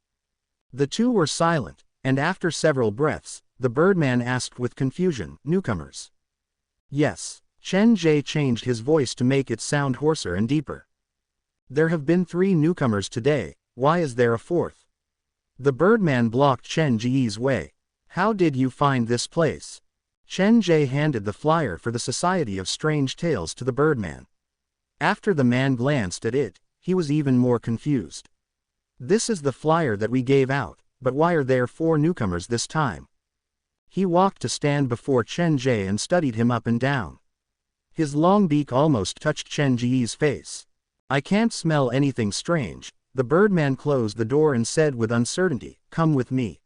The two were silent, and after several breaths, the birdman asked with confusion, "Newcomers?" "Yes." Chen Ge changed his voice to make it sound hoarser and deeper. "There have been 3 newcomers today, why is there a 4th? The birdman blocked Chen Ge's way. "How did you find this place?" Chen Ge handed the flyer for the Society of Strange Tales to the birdman. After the man glanced at it, he was even more confused. "This is the flyer that we gave out, but why are there 4 newcomers this time?" He walked to stand before Chen Ge and studied him up and down. His long beak almost touched Chen Ge's face. "I can't smell anything strange." The birdman closed the door and said with uncertainty, "Come with me."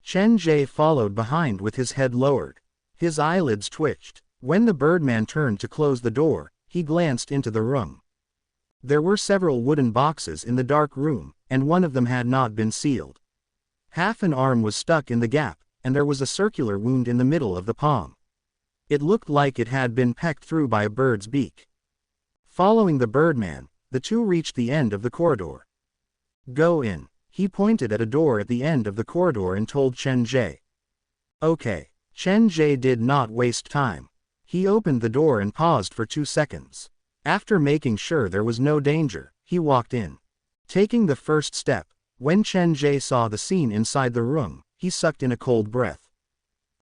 Chen Ge followed behind with his head lowered. His eyelids twitched. When the birdman turned to close the door, he glanced into the room. There were several wooden boxes in the dark room, and one of them had not been sealed. Half an arm was stuck in the gap, and there was a circular wound in the middle of the palm. It looked like it had been pecked through by a bird's beak. Following the birdman, the two reached the end of the corridor. Go in. He pointed at a door at the end of the corridor and told Chen Ge. Okay. Chen Ge did not waste time. He opened the door and paused for 2 seconds. After making sure there was no danger, he walked in. Taking the first step, when Chen Ge saw the scene inside the room, he sucked in a cold breath.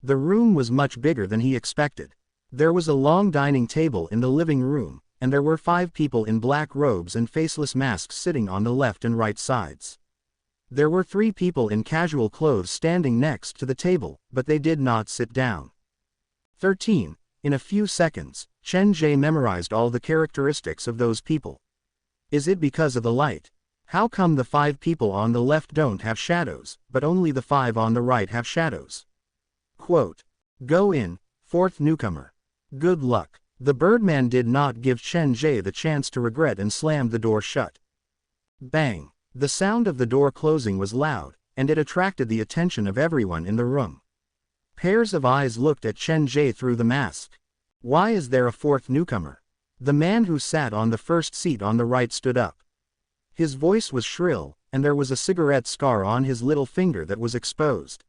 The room was much bigger than he expected. There was a long dining table in the living room, and there were 5 people in black robes and faceless masks sitting on the left and right sides. There were 3 people in casual clothes standing next to the table, but they did not sit down. 13. In a few seconds, Chen Ge memorized all the characteristics of those people. Is it because of the light? How come the 5 people on the left don't have shadows, but only the 5 on the right have shadows? Quote. Go in, 4th newcomer. Good luck. The birdman did not give Chen Ge the chance to regret and slammed the door shut. Bang. The sound of the door closing was loud, and it attracted the attention of everyone in the room. Pairs of eyes looked at Chen Ge through the mask. Why is there a 4th newcomer? The man who sat on the first seat on the right stood up. His voice was shrill, and there was a cigarette scar on his little finger that was exposed.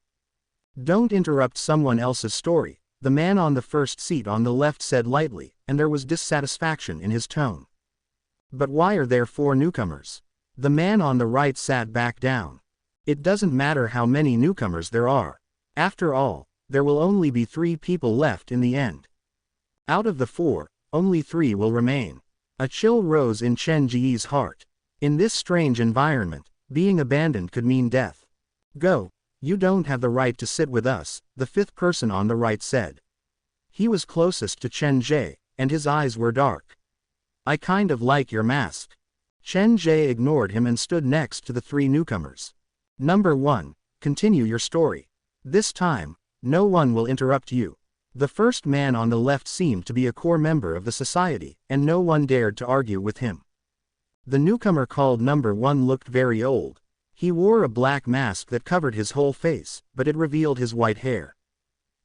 Don't interrupt someone else's story, the man on the first seat on the left said lightly, and there was dissatisfaction in his tone. But why are there 4 newcomers? The man on the right sat back down. It doesn't matter how many newcomers there are. After all, there will only be 3 people left in the end. Out of the 4, only 3 will remain. A chill rose in Chen Ge's heart. In this strange environment, being abandoned could mean death. Go. You don't have the right to sit with us, the 5th person on the right said. He was closest to Chen Ge, and his eyes were dark. I kind of like your mask. Chen Ge ignored him and stood next to the 3 newcomers. Number 1, continue your story. This time, no one will interrupt you. The first man on the left seemed to be a core member of the society, and no one dared to argue with him. The newcomer called number 1 looked very old. He wore a black mask that covered his whole face, but it revealed his white hair.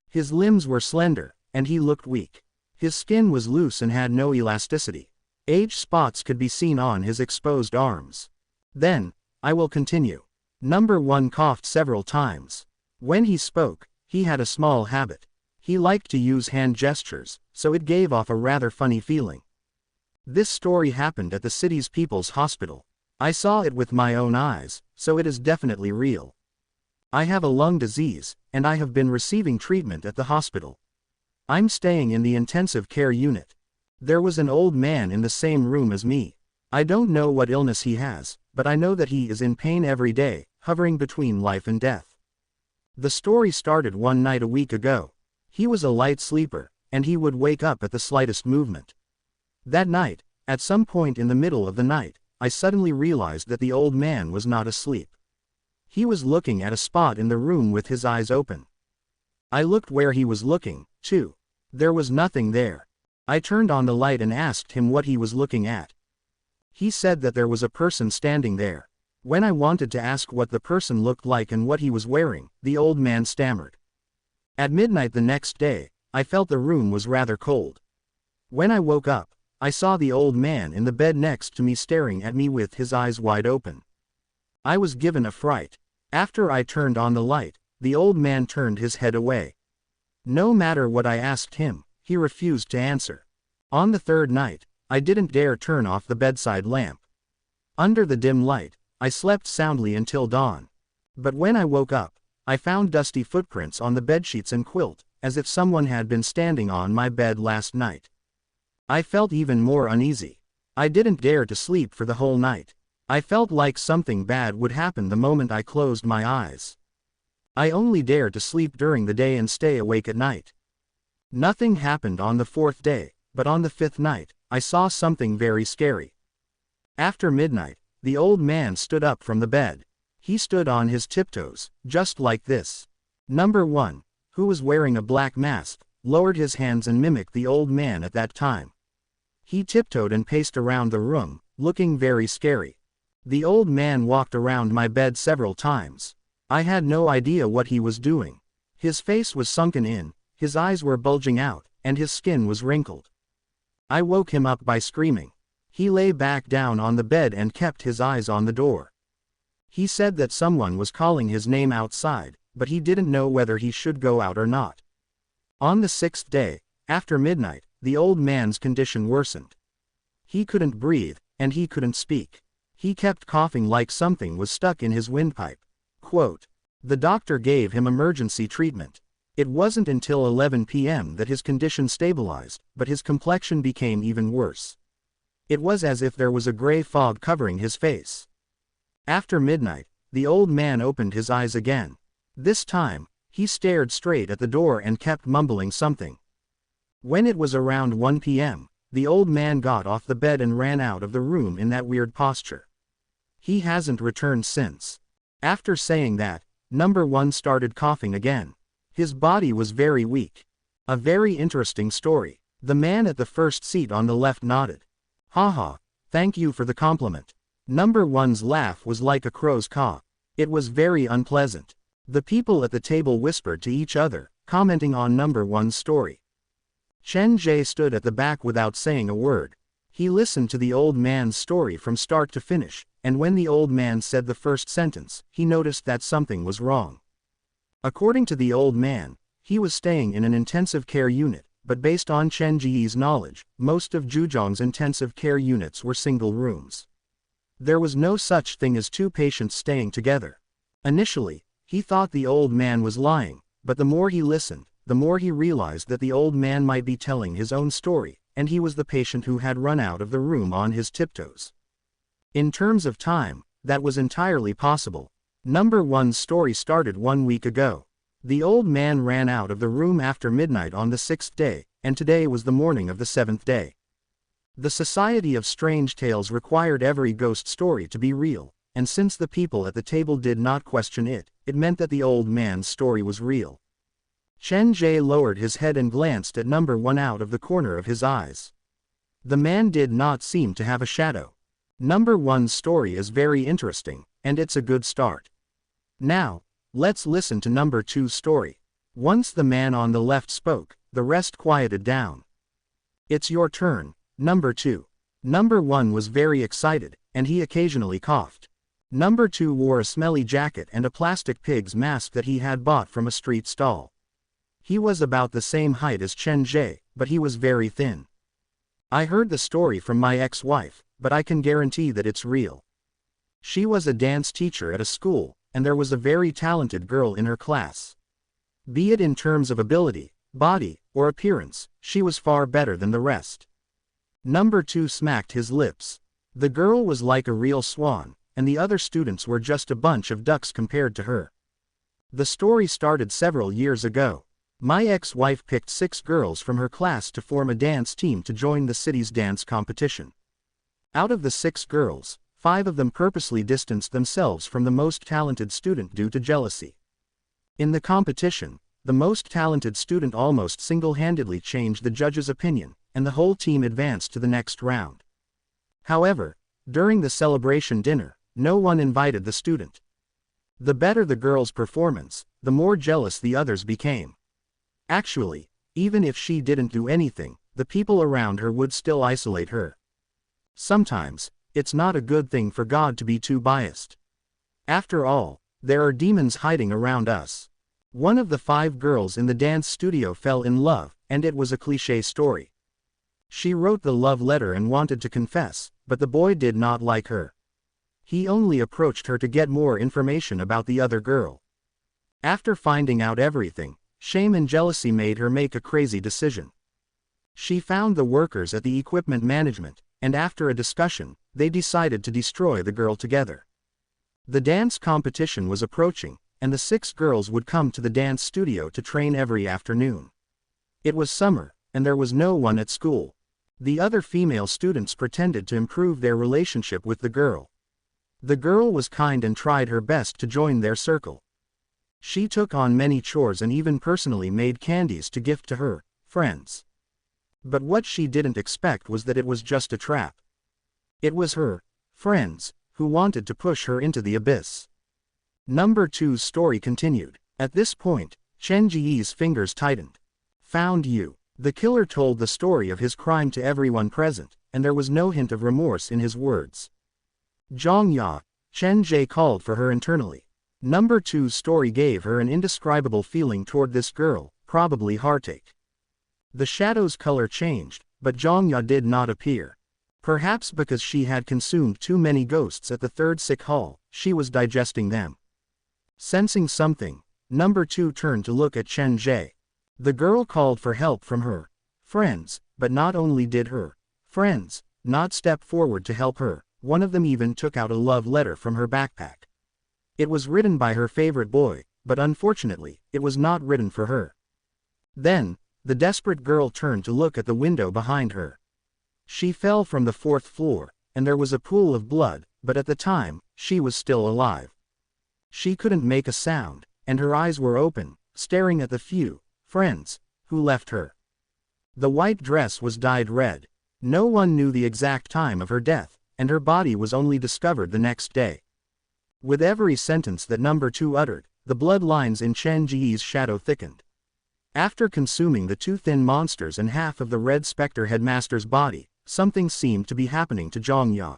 His limbs were slender, and he looked weak. His skin was loose and had no elasticity. Age spots could be seen on his exposed arms. Then, I will continue. Number 1 coughed several times. When he spoke, he had a small habit. He liked to use hand gestures, so it gave off a rather funny feeling. This story happened at the city's People's Hospital. I saw it with my own eyes, so it is definitely real. I have a lung disease, and I have been receiving treatment at the hospital. I'm staying in the intensive care unit. There was an old man in the same room as me. I don't know what illness he has, but I know that he is in pain every day, hovering between life and death. The story started one night a week ago. He was a light sleeper, and he would wake up at the slightest movement. That night, at some point in the middle of the night, I suddenly realized that the old man was not asleep. He was looking at a spot in the room with his eyes open. I looked where he was looking, too. There was nothing there. I turned on the light and asked him what he was looking at. He said that there was a person standing there. When I wanted to ask what the person looked like and what he was wearing, the old man stammered. At midnight the next day, I felt the room was rather cold. When I woke up, I saw the old man in the bed next to me staring at me with his eyes wide open. I was given a fright. After I turned on the light, the old man turned his head away. No matter what I asked him, he refused to answer. On the 3rd night, I didn't dare turn off the bedside lamp. Under the dim light, I slept soundly until dawn. But when I woke up, I found dusty footprints on the bedsheets and quilt, as if someone had been standing on my bed last night. I felt even more uneasy. I didn't dare to sleep for the whole night. I felt like something bad would happen the moment I closed my eyes. I only dared to sleep during the day and stay awake at night. Nothing happened on the 4th day, but on the 5th night, I saw something very scary. After midnight, the old man stood up from the bed. He stood on his tiptoes, just like this. Number 1, who was wearing a black mask, lowered his hands and mimicked the old man at that time. He tiptoed and paced around the room, looking very scary. The old man walked around my bed several times. I had no idea what he was doing. His face was sunken in, his eyes were bulging out, and his skin was wrinkled. I woke him up by screaming. He lay back down on the bed and kept his eyes on the door. He said that someone was calling his name outside, but he didn't know whether he should go out or not. On the 6th day, after midnight, the old man's condition worsened. He couldn't breathe, and he couldn't speak. He kept coughing like something was stuck in his windpipe. Quote, the doctor gave him emergency treatment. It wasn't until 11 p.m. that his condition stabilized, but his complexion became even worse. It was as if there was a gray fog covering his face. After midnight, the old man opened his eyes again. This time, he stared straight at the door and kept mumbling something. When it was around 1 p.m., the old man got off the bed and ran out of the room in that weird posture. He hasn't returned since. After saying that, number 1 started coughing again. His body was very weak. A very interesting story. The man at the first seat on the left nodded. Haha, thank you for the compliment. Number 1's laugh was like a crow's caw. It was very unpleasant. The people at the table whispered to each other, commenting on number 1's story. Chen Ge stood at the back without saying a word. He listened to the old man's story from start to finish, and when the old man said the first sentence, he noticed that something was wrong. According to the old man, he was staying in an intensive care unit, but based on Chen Ge's knowledge, most of Zhujiang's intensive care units were single rooms. There was no such thing as 2 patients staying together. Initially, he thought the old man was lying, but the more he listened, the more he realized that the old man might be telling his own story, and he was the patient who had run out of the room on his tiptoes. In terms of time, that was entirely possible. Number 1's story started 1 week ago. The old man ran out of the room after midnight on the 6th day, and today was the morning of the 7th day. The Society of Strange Tales required every ghost story to be real, and since the people at the table did not question it, it meant that the old man's story was real. Chen Ge lowered his head and glanced at number 1 out of the corner of his eyes. The man did not seem to have a shadow. Number 1's story is very interesting, and it's a good start. Now, let's listen to number 2's story. Once the man on the left spoke, the rest quieted down. It's your turn, number 2. Number 1 was very excited, and he occasionally coughed. Number 2 wore a smelly jacket and a plastic pig's mask that he had bought from a street stall. He was about the same height as Chen Ge, but he was very thin. I heard the story from my ex-wife, but I can guarantee that it's real. She was a dance teacher at a school, and there was a very talented girl in her class. Be it in terms of ability, body, or appearance, she was far better than the rest. Number 2 smacked his lips. The girl was like a real swan, and the other students were just a bunch of ducks compared to her. The story started several years ago. My ex-wife picked 6 girls from her class to form a dance team to join the city's dance competition. Out of the 6 girls, 5 of them purposely distanced themselves from the most talented student due to jealousy. In the competition, the most talented student almost single-handedly changed the judge's opinion, and the whole team advanced to the next round. However, during the celebration dinner, no one invited the student. The better the girl's performance, the more jealous the others became. Actually, even if she didn't do anything, the people around her would still isolate her. Sometimes, it's not a good thing for God to be too biased. After all, there are demons hiding around us. One of the 5 girls in the dance studio fell in love, and it was a cliché story. She wrote the love letter and wanted to confess, but the boy did not like her. He only approached her to get more information about the other girl. After finding out everything, shame and jealousy made her make a crazy decision. She found the workers at the equipment management, and after a discussion, they decided to destroy the girl together. The dance competition was approaching, and the 6 girls would come to the dance studio to train every afternoon. It was summer, and there was no one at school. The other female students pretended to improve their relationship with the girl. The girl was kind and tried her best to join their circle. She took on many chores and even personally made candies to gift to her friends. But what she didn't expect was that it was just a trap. It was her friends who wanted to push her into the abyss. Number 2's story continued. At this point, Chen Ge's fingers tightened. Found you. The killer told the story of his crime to everyone present, and there was no hint of remorse in his words. Zhongya, Chen Ge called for her internally. Number 2's story gave her an indescribable feeling toward this girl, probably heartache. The shadow's color changed, but Zhongya did not appear. Perhaps because she had consumed too many ghosts at the third sick hall, she was digesting them. Sensing something, Number 2 turned to look at Chen Ge. The girl called for help from her friends, but not only did her friends not step forward to help her, one of them even took out a love letter from her backpack. It was written by her favorite boy, but unfortunately, it was not written for her. Then, the desperate girl turned to look at the window behind her. She fell from the 4th floor, and there was a pool of blood, but at the time, she was still alive. She couldn't make a sound, and her eyes were open, staring at the few friends who left her. The white dress was dyed red. No one knew the exact time of her death, and her body was only discovered the next day. With every sentence that Number 2 uttered, the blood lines in Chen Ge's shadow thickened. After consuming the 2 thin monsters and half of the Red Spectre headmaster's body, something seemed to be happening to Zhongya.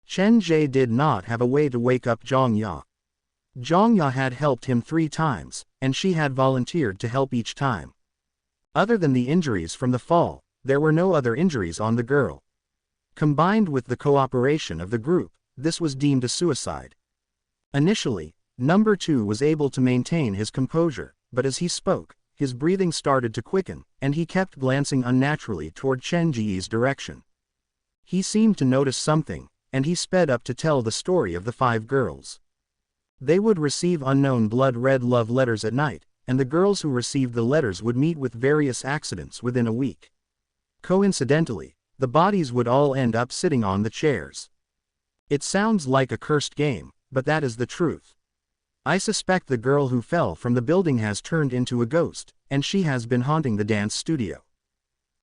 Chen Ge did not have a way to wake up Zhongya. Zhongya had helped him 3 times, and she had volunteered to help each time. Other than the injuries from the fall, there were no other injuries on the girl. Combined with the cooperation of the group, this was deemed a suicide. Initially, Number 2 was able to maintain his composure, but as he spoke, his breathing started to quicken, and he kept glancing unnaturally toward Chen Ge's direction. He seemed to notice something, and he sped up to tell the story of the 5 girls. They would receive unknown blood-red love letters at night, and the girls who received the letters would meet with various accidents within a week. Coincidentally, the bodies would all end up sitting on the chairs. It sounds like a cursed game, but that is the truth. I suspect the girl who fell from the building has turned into a ghost, and she has been haunting the dance studio.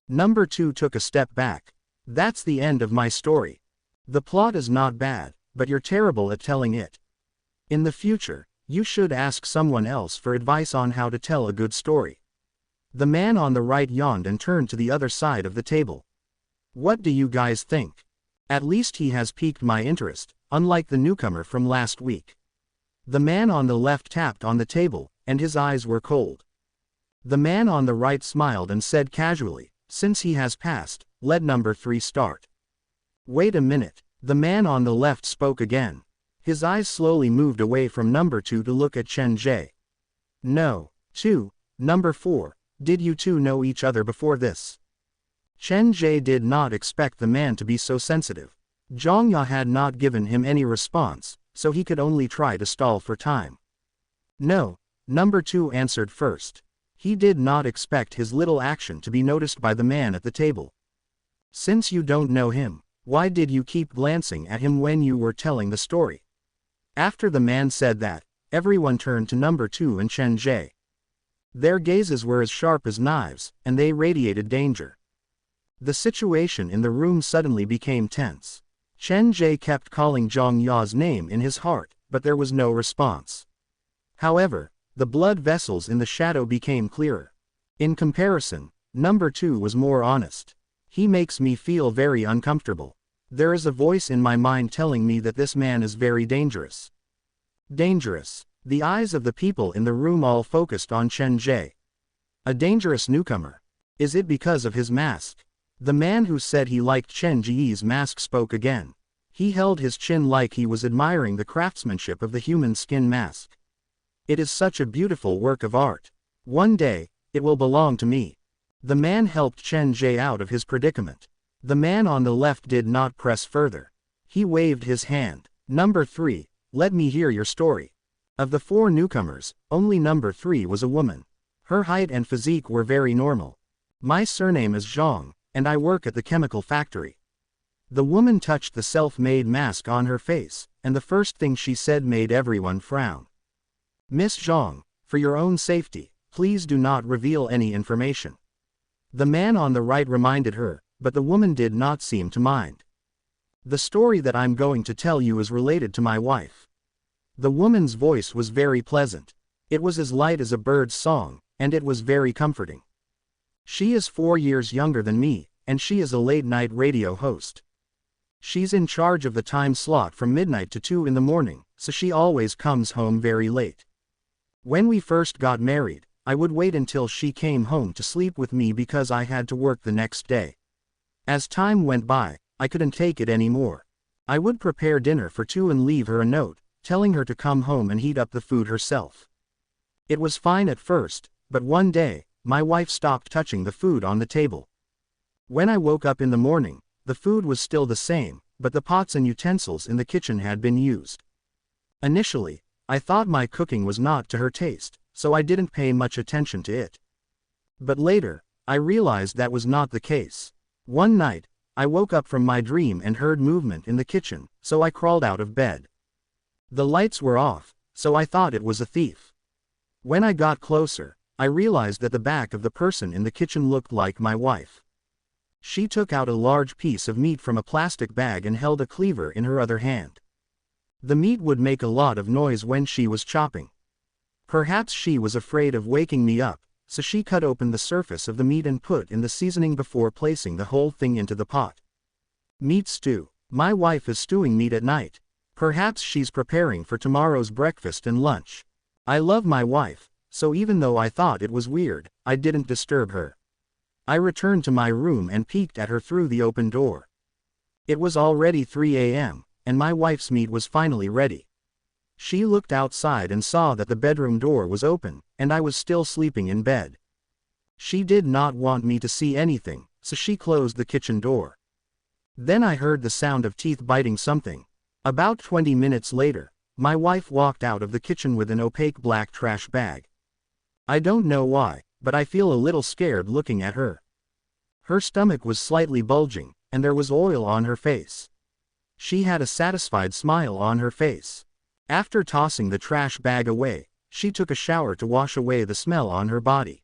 Number 2 took a step back. That's the end of my story. The plot is not bad, but you're terrible at telling it. In the future, you should ask someone else for advice on how to tell a good story. The man on the right yawned and turned to the other side of the table. What do you guys think? At least he has piqued my interest, unlike the newcomer from last week. The man on the left tapped on the table, and his eyes were cold. The man on the right smiled and said casually, since he has passed, let Number 3 start. Wait a minute, the man on the left spoke again. His eyes slowly moved away from Number 2 to look at Chen Ge. No, 2, Number 4, did you two know each other before this? Chen Ge did not expect the man to be so sensitive. Zhongya had not given him any response, so he could only try to stall for time. No, Number 2 answered first. He did not expect his little action to be noticed by the man at the table. Since you don't know him, why did you keep glancing at him when you were telling the story? After the man said that, everyone turned to Number 2 and Chen Ge. Their gazes were as sharp as knives, and they radiated danger. The situation in the room suddenly became tense. Chen Ge kept calling Zhongya's name in his heart, but there was no response. However, the blood vessels in the shadow became clearer. In comparison, Number 2 was more honest. He makes me feel very uncomfortable. There is a voice in my mind telling me that this man is very dangerous. Dangerous. The eyes of the people in the room all focused on Chen Ge. A dangerous newcomer. Is it because of his mask? The man who said he liked Chen Ge's mask spoke again. He held his chin like he was admiring the craftsmanship of the human skin mask. It is such a beautiful work of art. One day, it will belong to me. The man helped Chen Ge out of his predicament. The man on the left did not press further. He waved his hand. Number 3, let me hear your story. Of the 4 newcomers, only Number 3 was a woman. Her height and physique were very normal. My surname is Zhang, and I work at the chemical factory. The woman touched the self-made mask on her face, and the first thing she said made everyone frown. Miss Zhang, for your own safety, please do not reveal any information. The man on the right reminded her, but the woman did not seem to mind. The story that I'm going to tell you is related to my wife. The woman's voice was very pleasant. It was as light as a bird's song, and it was very comforting. She is 4 years younger than me, and she is a late-night radio host. She's in charge of the time slot from midnight to 2 in the morning, so she always comes home very late. When we first got married, I would wait until she came home to sleep with me because I had to work the next day. As time went by, I couldn't take it anymore. I would prepare dinner for 2 and leave her a note, telling her to come home and heat up the food herself. It was fine at first, but one day, my wife stopped touching the food on the table. When I woke up in the morning, the food was still the same, but the pots and utensils in the kitchen had been used. Initially, I thought my cooking was not to her taste, so I didn't pay much attention to it. But later, I realized that was not the case. One night, I woke up from my dream and heard movement in the kitchen, so I crawled out of bed. The lights were off, so I thought it was a thief. When I got closer, I realized that the back of the person in the kitchen looked like my wife. She took out a large piece of meat from a plastic bag and held a cleaver in her other hand. The meat would make a lot of noise when she was chopping. Perhaps she was afraid of waking me up, so she cut open the surface of the meat and put in the seasoning before placing the whole thing into the pot. Meat stew. My wife is stewing meat at night. Perhaps she's preparing for tomorrow's breakfast and lunch. I love my wife, so even though I thought it was weird, I didn't disturb her. I returned to my room and peeked at her through the open door. It was already 3 a.m., and my wife's meat was finally ready. She looked outside and saw that the bedroom door was open, and I was still sleeping in bed. She did not want me to see anything, so she closed the kitchen door. Then I heard the sound of teeth biting something. About 20 minutes later, my wife walked out of the kitchen with an opaque black trash bag. I don't know why, but I feel a little scared looking at her. Her stomach was slightly bulging, and there was oil on her face. She had a satisfied smile on her face. After tossing the trash bag away, she took a shower to wash away the smell on her body.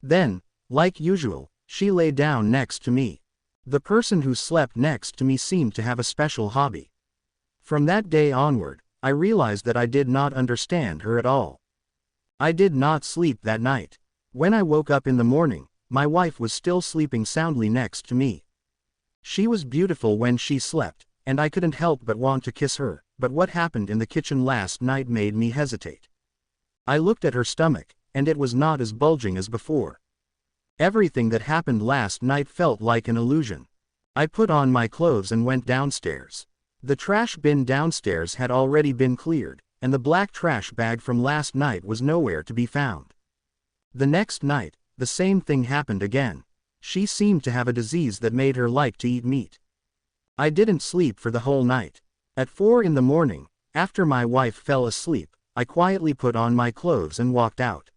Then, like usual, she lay down next to me. The person who slept next to me seemed to have a special hobby. From that day onward, I realized that I did not understand her at all. I did not sleep that night. When I woke up in the morning, my wife was still sleeping soundly next to me. She was beautiful when she slept, and I couldn't help but want to kiss her, but what happened in the kitchen last night made me hesitate. I looked at her stomach, and it was not as bulging as before. Everything that happened last night felt like an illusion. I put on my clothes and went downstairs. The trash bin downstairs had already been cleared, and the black trash bag from last night was nowhere to be found. The next night, the same thing happened again. She seemed to have a disease that made her like to eat meat. I didn't sleep for the whole night. At 4 in the morning, after my wife fell asleep, I quietly put on my clothes and walked out.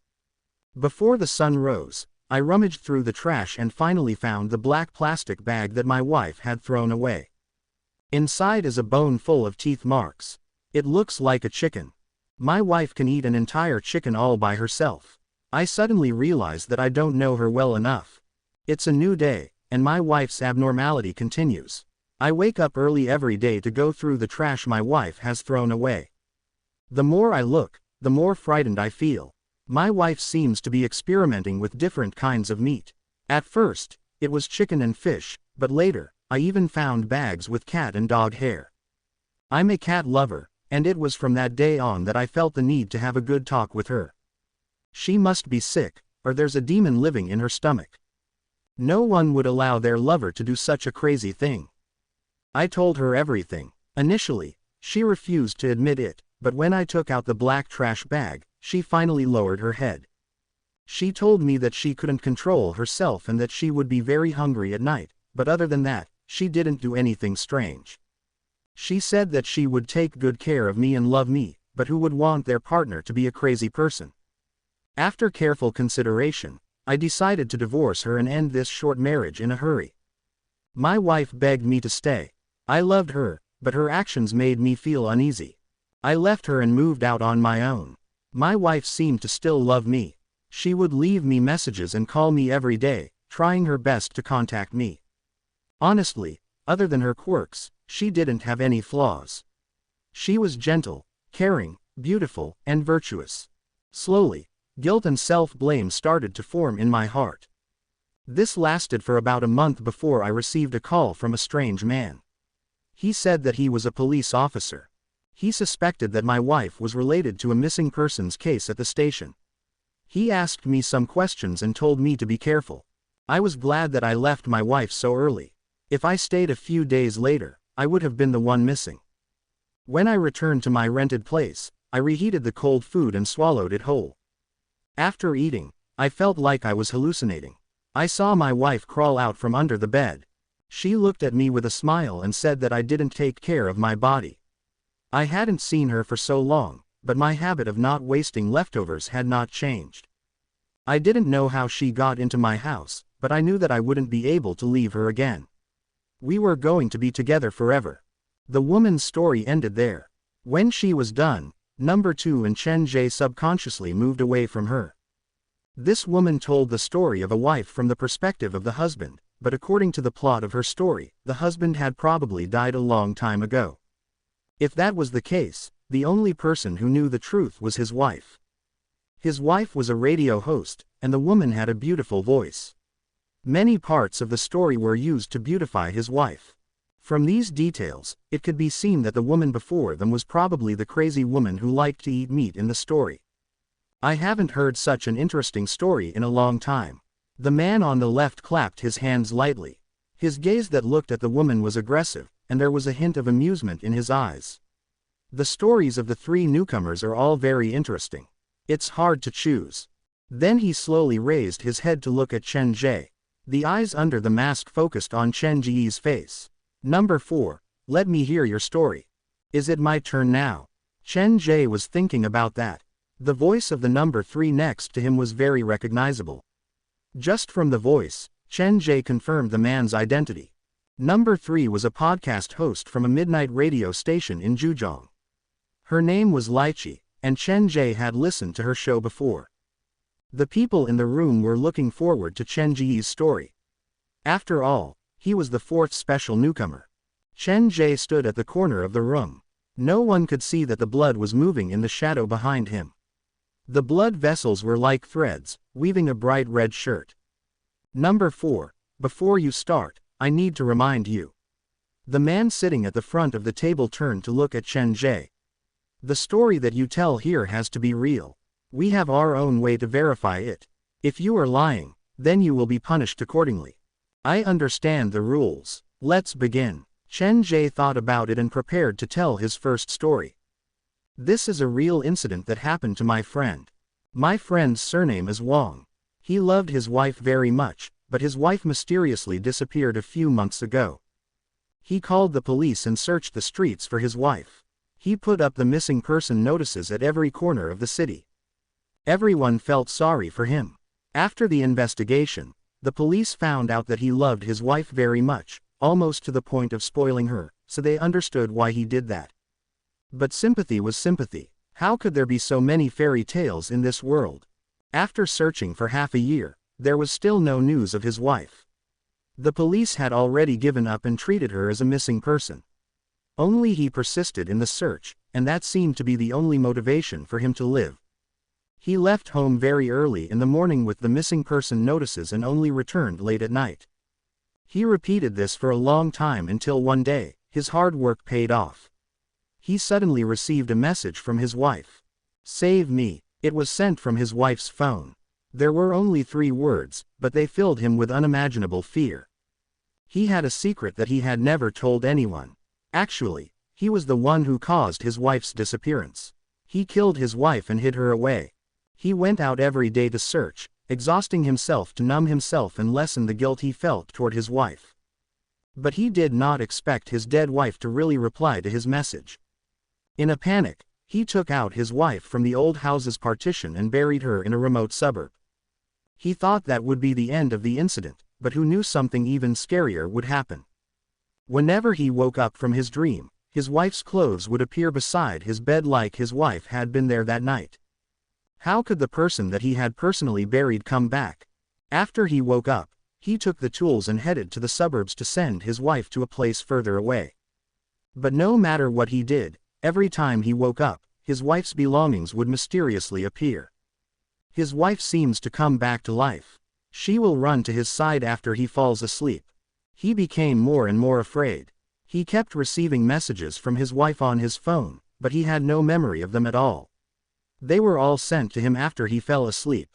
Before the sun rose, I rummaged through the trash and finally found the black plastic bag that my wife had thrown away. Inside is a bone full of teeth marks. It looks like a chicken. My wife can eat an entire chicken all by herself. I suddenly realized that I don't know her well enough. It's a new day, and my wife's abnormality continues. I wake up early every day to go through the trash my wife has thrown away. The more I look, the more frightened I feel. My wife seems to be experimenting with different kinds of meat. At first, it was chicken and fish, but later, I even found bags with cat and dog hair. I'm a cat lover, and it was from that day on that I felt the need to have a good talk with her. She must be sick, or there's a demon living in her stomach. No one would allow their lover to do such a crazy thing. I told her everything. Initially, she refused to admit it, but when I took out the black trash bag, she finally lowered her head. She told me that she couldn't control herself and that she would be very hungry at night, but other than that, she didn't do anything strange. She said that she would take good care of me and love me, but who would want their partner to be a crazy person? After careful consideration, I decided to divorce her and end this short marriage in a hurry. My wife begged me to stay. I loved her, but her actions made me feel uneasy. I left her and moved out on my own. My wife seemed to still love me. She would leave me messages and call me every day, trying her best to contact me. Honestly, other than her quirks, she didn't have any flaws. She was gentle, caring, beautiful, and virtuous. Slowly, guilt and self-blame started to form in my heart. This lasted for about a month before I received a call from a strange man. He said that he was a police officer. He suspected that my wife was related to a missing persons case at the station. He asked me some questions and told me to be careful. I was glad that I left my wife so early. If I stayed a few days later, I would have been the one missing. When I returned to my rented place, I reheated the cold food and swallowed it whole. After eating, I felt like I was hallucinating. I saw my wife crawl out from under the bed. She looked at me with a smile and said that I didn't take care of my body. I hadn't seen her for so long, but my habit of not wasting leftovers had not changed. I didn't know how she got into my house, but I knew that I wouldn't be able to leave her again. We were going to be together forever. The woman's story ended there. When she was done, number 2 and Chen Ge subconsciously moved away from her. This woman told the story of a wife from the perspective of the husband, but according to the plot of her story, the husband had probably died a long time ago. If that was the case, the only person who knew the truth was his wife. His wife was a radio host, and the woman had a beautiful voice. Many parts of the story were used to beautify his wife. From these details, it could be seen that the woman before them was probably the crazy woman who liked to eat meat in the story. I haven't heard such an interesting story in a long time. The man on the left clapped his hands lightly. His gaze that looked at the woman was aggressive, and there was a hint of amusement in his eyes. The stories of the 3 newcomers are all very interesting. It's hard to choose. Then he slowly raised his head to look at Chen Ge. The eyes under the mask focused on Chen Ge's face. Number 4, let me hear your story. Is it my turn now? Chen Ge was thinking about that. The voice of the number 3 next to him was very recognizable. Just from the voice, Chen Ge confirmed the man's identity. Number 3 was a podcast host from a midnight radio station in Zhejiang. Her name was Lychee, and Chen Ge had listened to her show before. The people in the room were looking forward to Chen Ge's story. After all, he was the 4th special newcomer. Chen Ge stood at the corner of the room. No one could see that the blood was moving in the shadow behind him. The blood vessels were like threads, weaving a bright red shirt. Number 4, before you start, I need to remind you. The man sitting at the front of the table turned to look at Chen Ge. The story that you tell here has to be real. We have our own way to verify it. If you are lying, then you will be punished accordingly. I understand the rules. Let's begin. Chen Ge thought about it and prepared to tell his first story. This is a real incident that happened to my friend. My friend's surname is Wang. He loved his wife very much, but his wife mysteriously disappeared a few months ago. He called the police and searched the streets for his wife. He put up the missing person notices at every corner of the city. Everyone felt sorry for him. After the investigation, the police found out that he loved his wife very much, almost to the point of spoiling her, so they understood why he did that. But sympathy was sympathy. How could there be so many fairy tales in this world? After searching for half a year, there was still no news of his wife. The police had already given up and treated her as a missing person. Only he persisted in the search, and that seemed to be the only motivation for him to live. He left home very early in the morning with the missing person notices and only returned late at night. He repeated this for a long time until one day, his hard work paid off. He suddenly received a message from his wife. "Save me." It was sent from his wife's phone. There were only 3 words, but they filled him with unimaginable fear. He had a secret that he had never told anyone. Actually, he was the one who caused his wife's disappearance. He killed his wife and hid her away. He went out every day to search, exhausting himself to numb himself and lessen the guilt he felt toward his wife. But he did not expect his dead wife to really reply to his message. In a panic, he took out his wife from the old house's partition and buried her in a remote suburb. He thought that would be the end of the incident, but who knew something even scarier would happen. Whenever he woke up from his dream, his wife's clothes would appear beside his bed like his wife had been there that night. How could the person that he had personally buried come back? After he woke up, he took the tools and headed to the suburbs to send his wife to a place further away. But no matter what he did, every time he woke up, his wife's belongings would mysteriously appear. His wife seems to come back to life. She will run to his side after he falls asleep. He became more and more afraid. He kept receiving messages from his wife on his phone, but he had no memory of them at all. They were all sent to him after he fell asleep.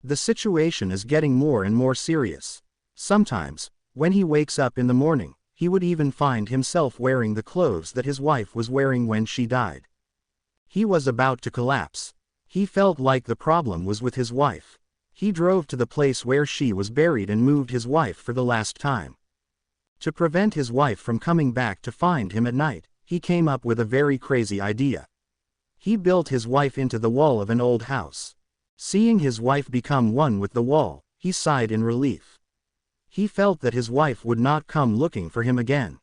The situation is getting more and more serious. Sometimes, when he wakes up in the morning, he would even find himself wearing the clothes that his wife was wearing when she died. He was about to collapse. He felt like the problem was with his wife. He drove to the place where she was buried and moved his wife for the last time. To prevent his wife from coming back to find him at night, he came up with a very crazy idea. He built his wife into the wall of an old house. Seeing his wife become one with the wall, he sighed in relief. He felt that his wife would not come looking for him again.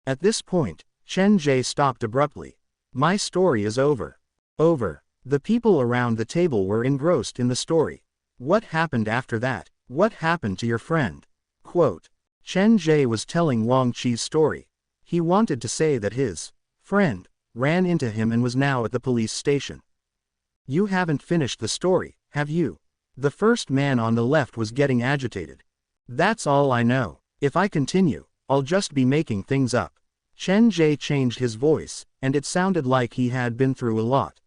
At this point, Chen Ge stopped abruptly. My story is over. Over. The people around the table were engrossed in the story. What happened after that? What happened to your friend? Quote. Chen Ge was telling Wang Qi's story. He wanted to say that his friend ran into him and was now at the police station. You haven't finished the story, have you? The first man on the left was getting agitated. That's all I know. If I continue, I'll just be making things up. Chen Ge changed his voice, and it sounded like he had been through a lot.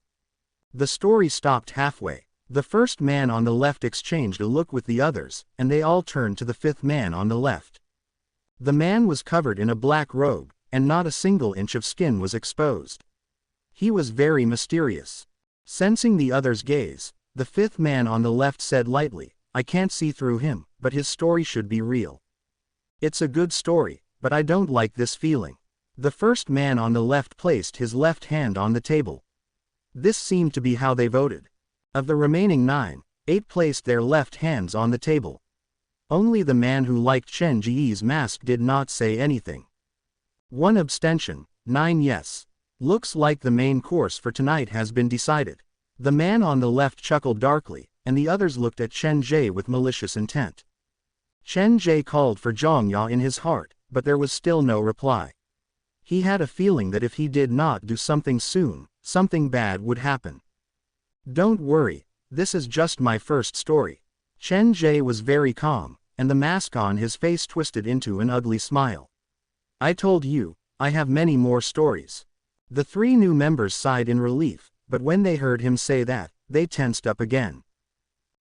The story stopped halfway. The first man on the left exchanged a look with the others, and they all turned to the fifth man on the left. The man was covered in a black robe, and not a single inch of skin was exposed. He was very mysterious. Sensing the others' gaze, the fifth man on the left said lightly, I can't see through him, but his story should be real. It's a good story, but I don't like this feeling. The first man on the left placed his left hand on the table. This seemed to be how they voted. Of the remaining 9, 8 placed their left hands on the table. Only the man who liked Chen Ge's mask did not say anything. 1 abstention, 9 yes. Looks like the main course for tonight has been decided. The man on the left chuckled darkly, and the others looked at Chen Ge with malicious intent. Chen Ge called for Zhang Ya in his heart, but there was still no reply. He had a feeling that if he did not do something soon, something bad would happen. Don't worry, this is just my first story. Chen Ge was very calm, and the mask on his face twisted into an ugly smile. I told you, I have many more stories. The 3 new members sighed in relief, but when they heard him say that, they tensed up again.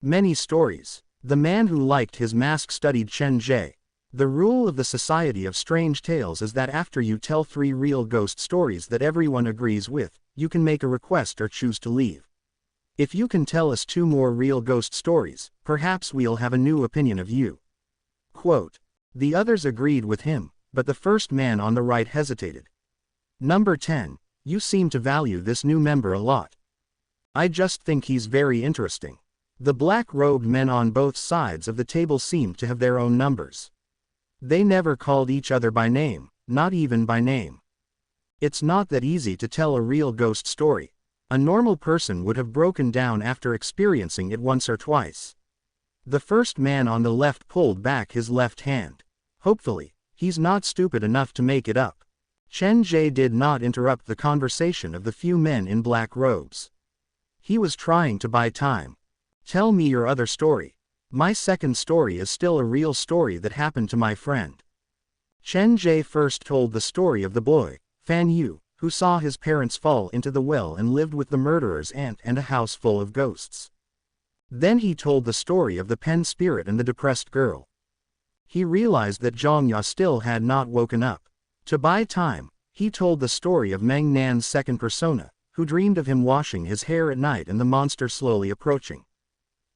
Many stories. The man who liked his mask studied Chen Ge. The rule of the Society of Strange Tales is that after you tell 3 real ghost stories that everyone agrees with, you can make a request or choose to leave. If you can tell us 2 more real ghost stories, perhaps we'll have a new opinion of you. Quote. The others agreed with him, but the first man on the right hesitated. Number 10, you seem to value this new member a lot. I just think he's very interesting. The black-robed men on both sides of the table seemed to have their own numbers. They never called each other by name, not even by name. It's not that easy to tell a real ghost story. A normal person would have broken down after experiencing it once or twice. The first man on the left pulled back his left hand. Hopefully, he's not stupid enough to make it up. Chen Ge did not interrupt the conversation of the few men in black robes. He was trying to buy time. Tell me your other story. My second story is still a real story that happened to my friend. Chen Ge first told the story of the boy, Fan Yu, who saw his parents fall into the well and lived with the murderer's aunt and a house full of ghosts. Then he told the story of the pen spirit and the depressed girl. He realized that Zhang Ya still had not woken up. To buy time, he told the story of Meng Nan's second persona, who dreamed of him washing his hair at night and the monster slowly approaching.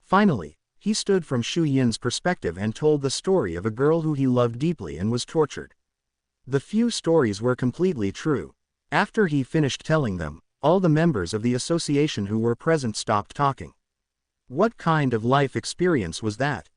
Finally, he stood from Shu Yin's perspective and told the story of a girl who he loved deeply and was tortured. The few stories were completely true. After he finished telling them, all the members of the association who were present stopped talking. What kind of life experience was that?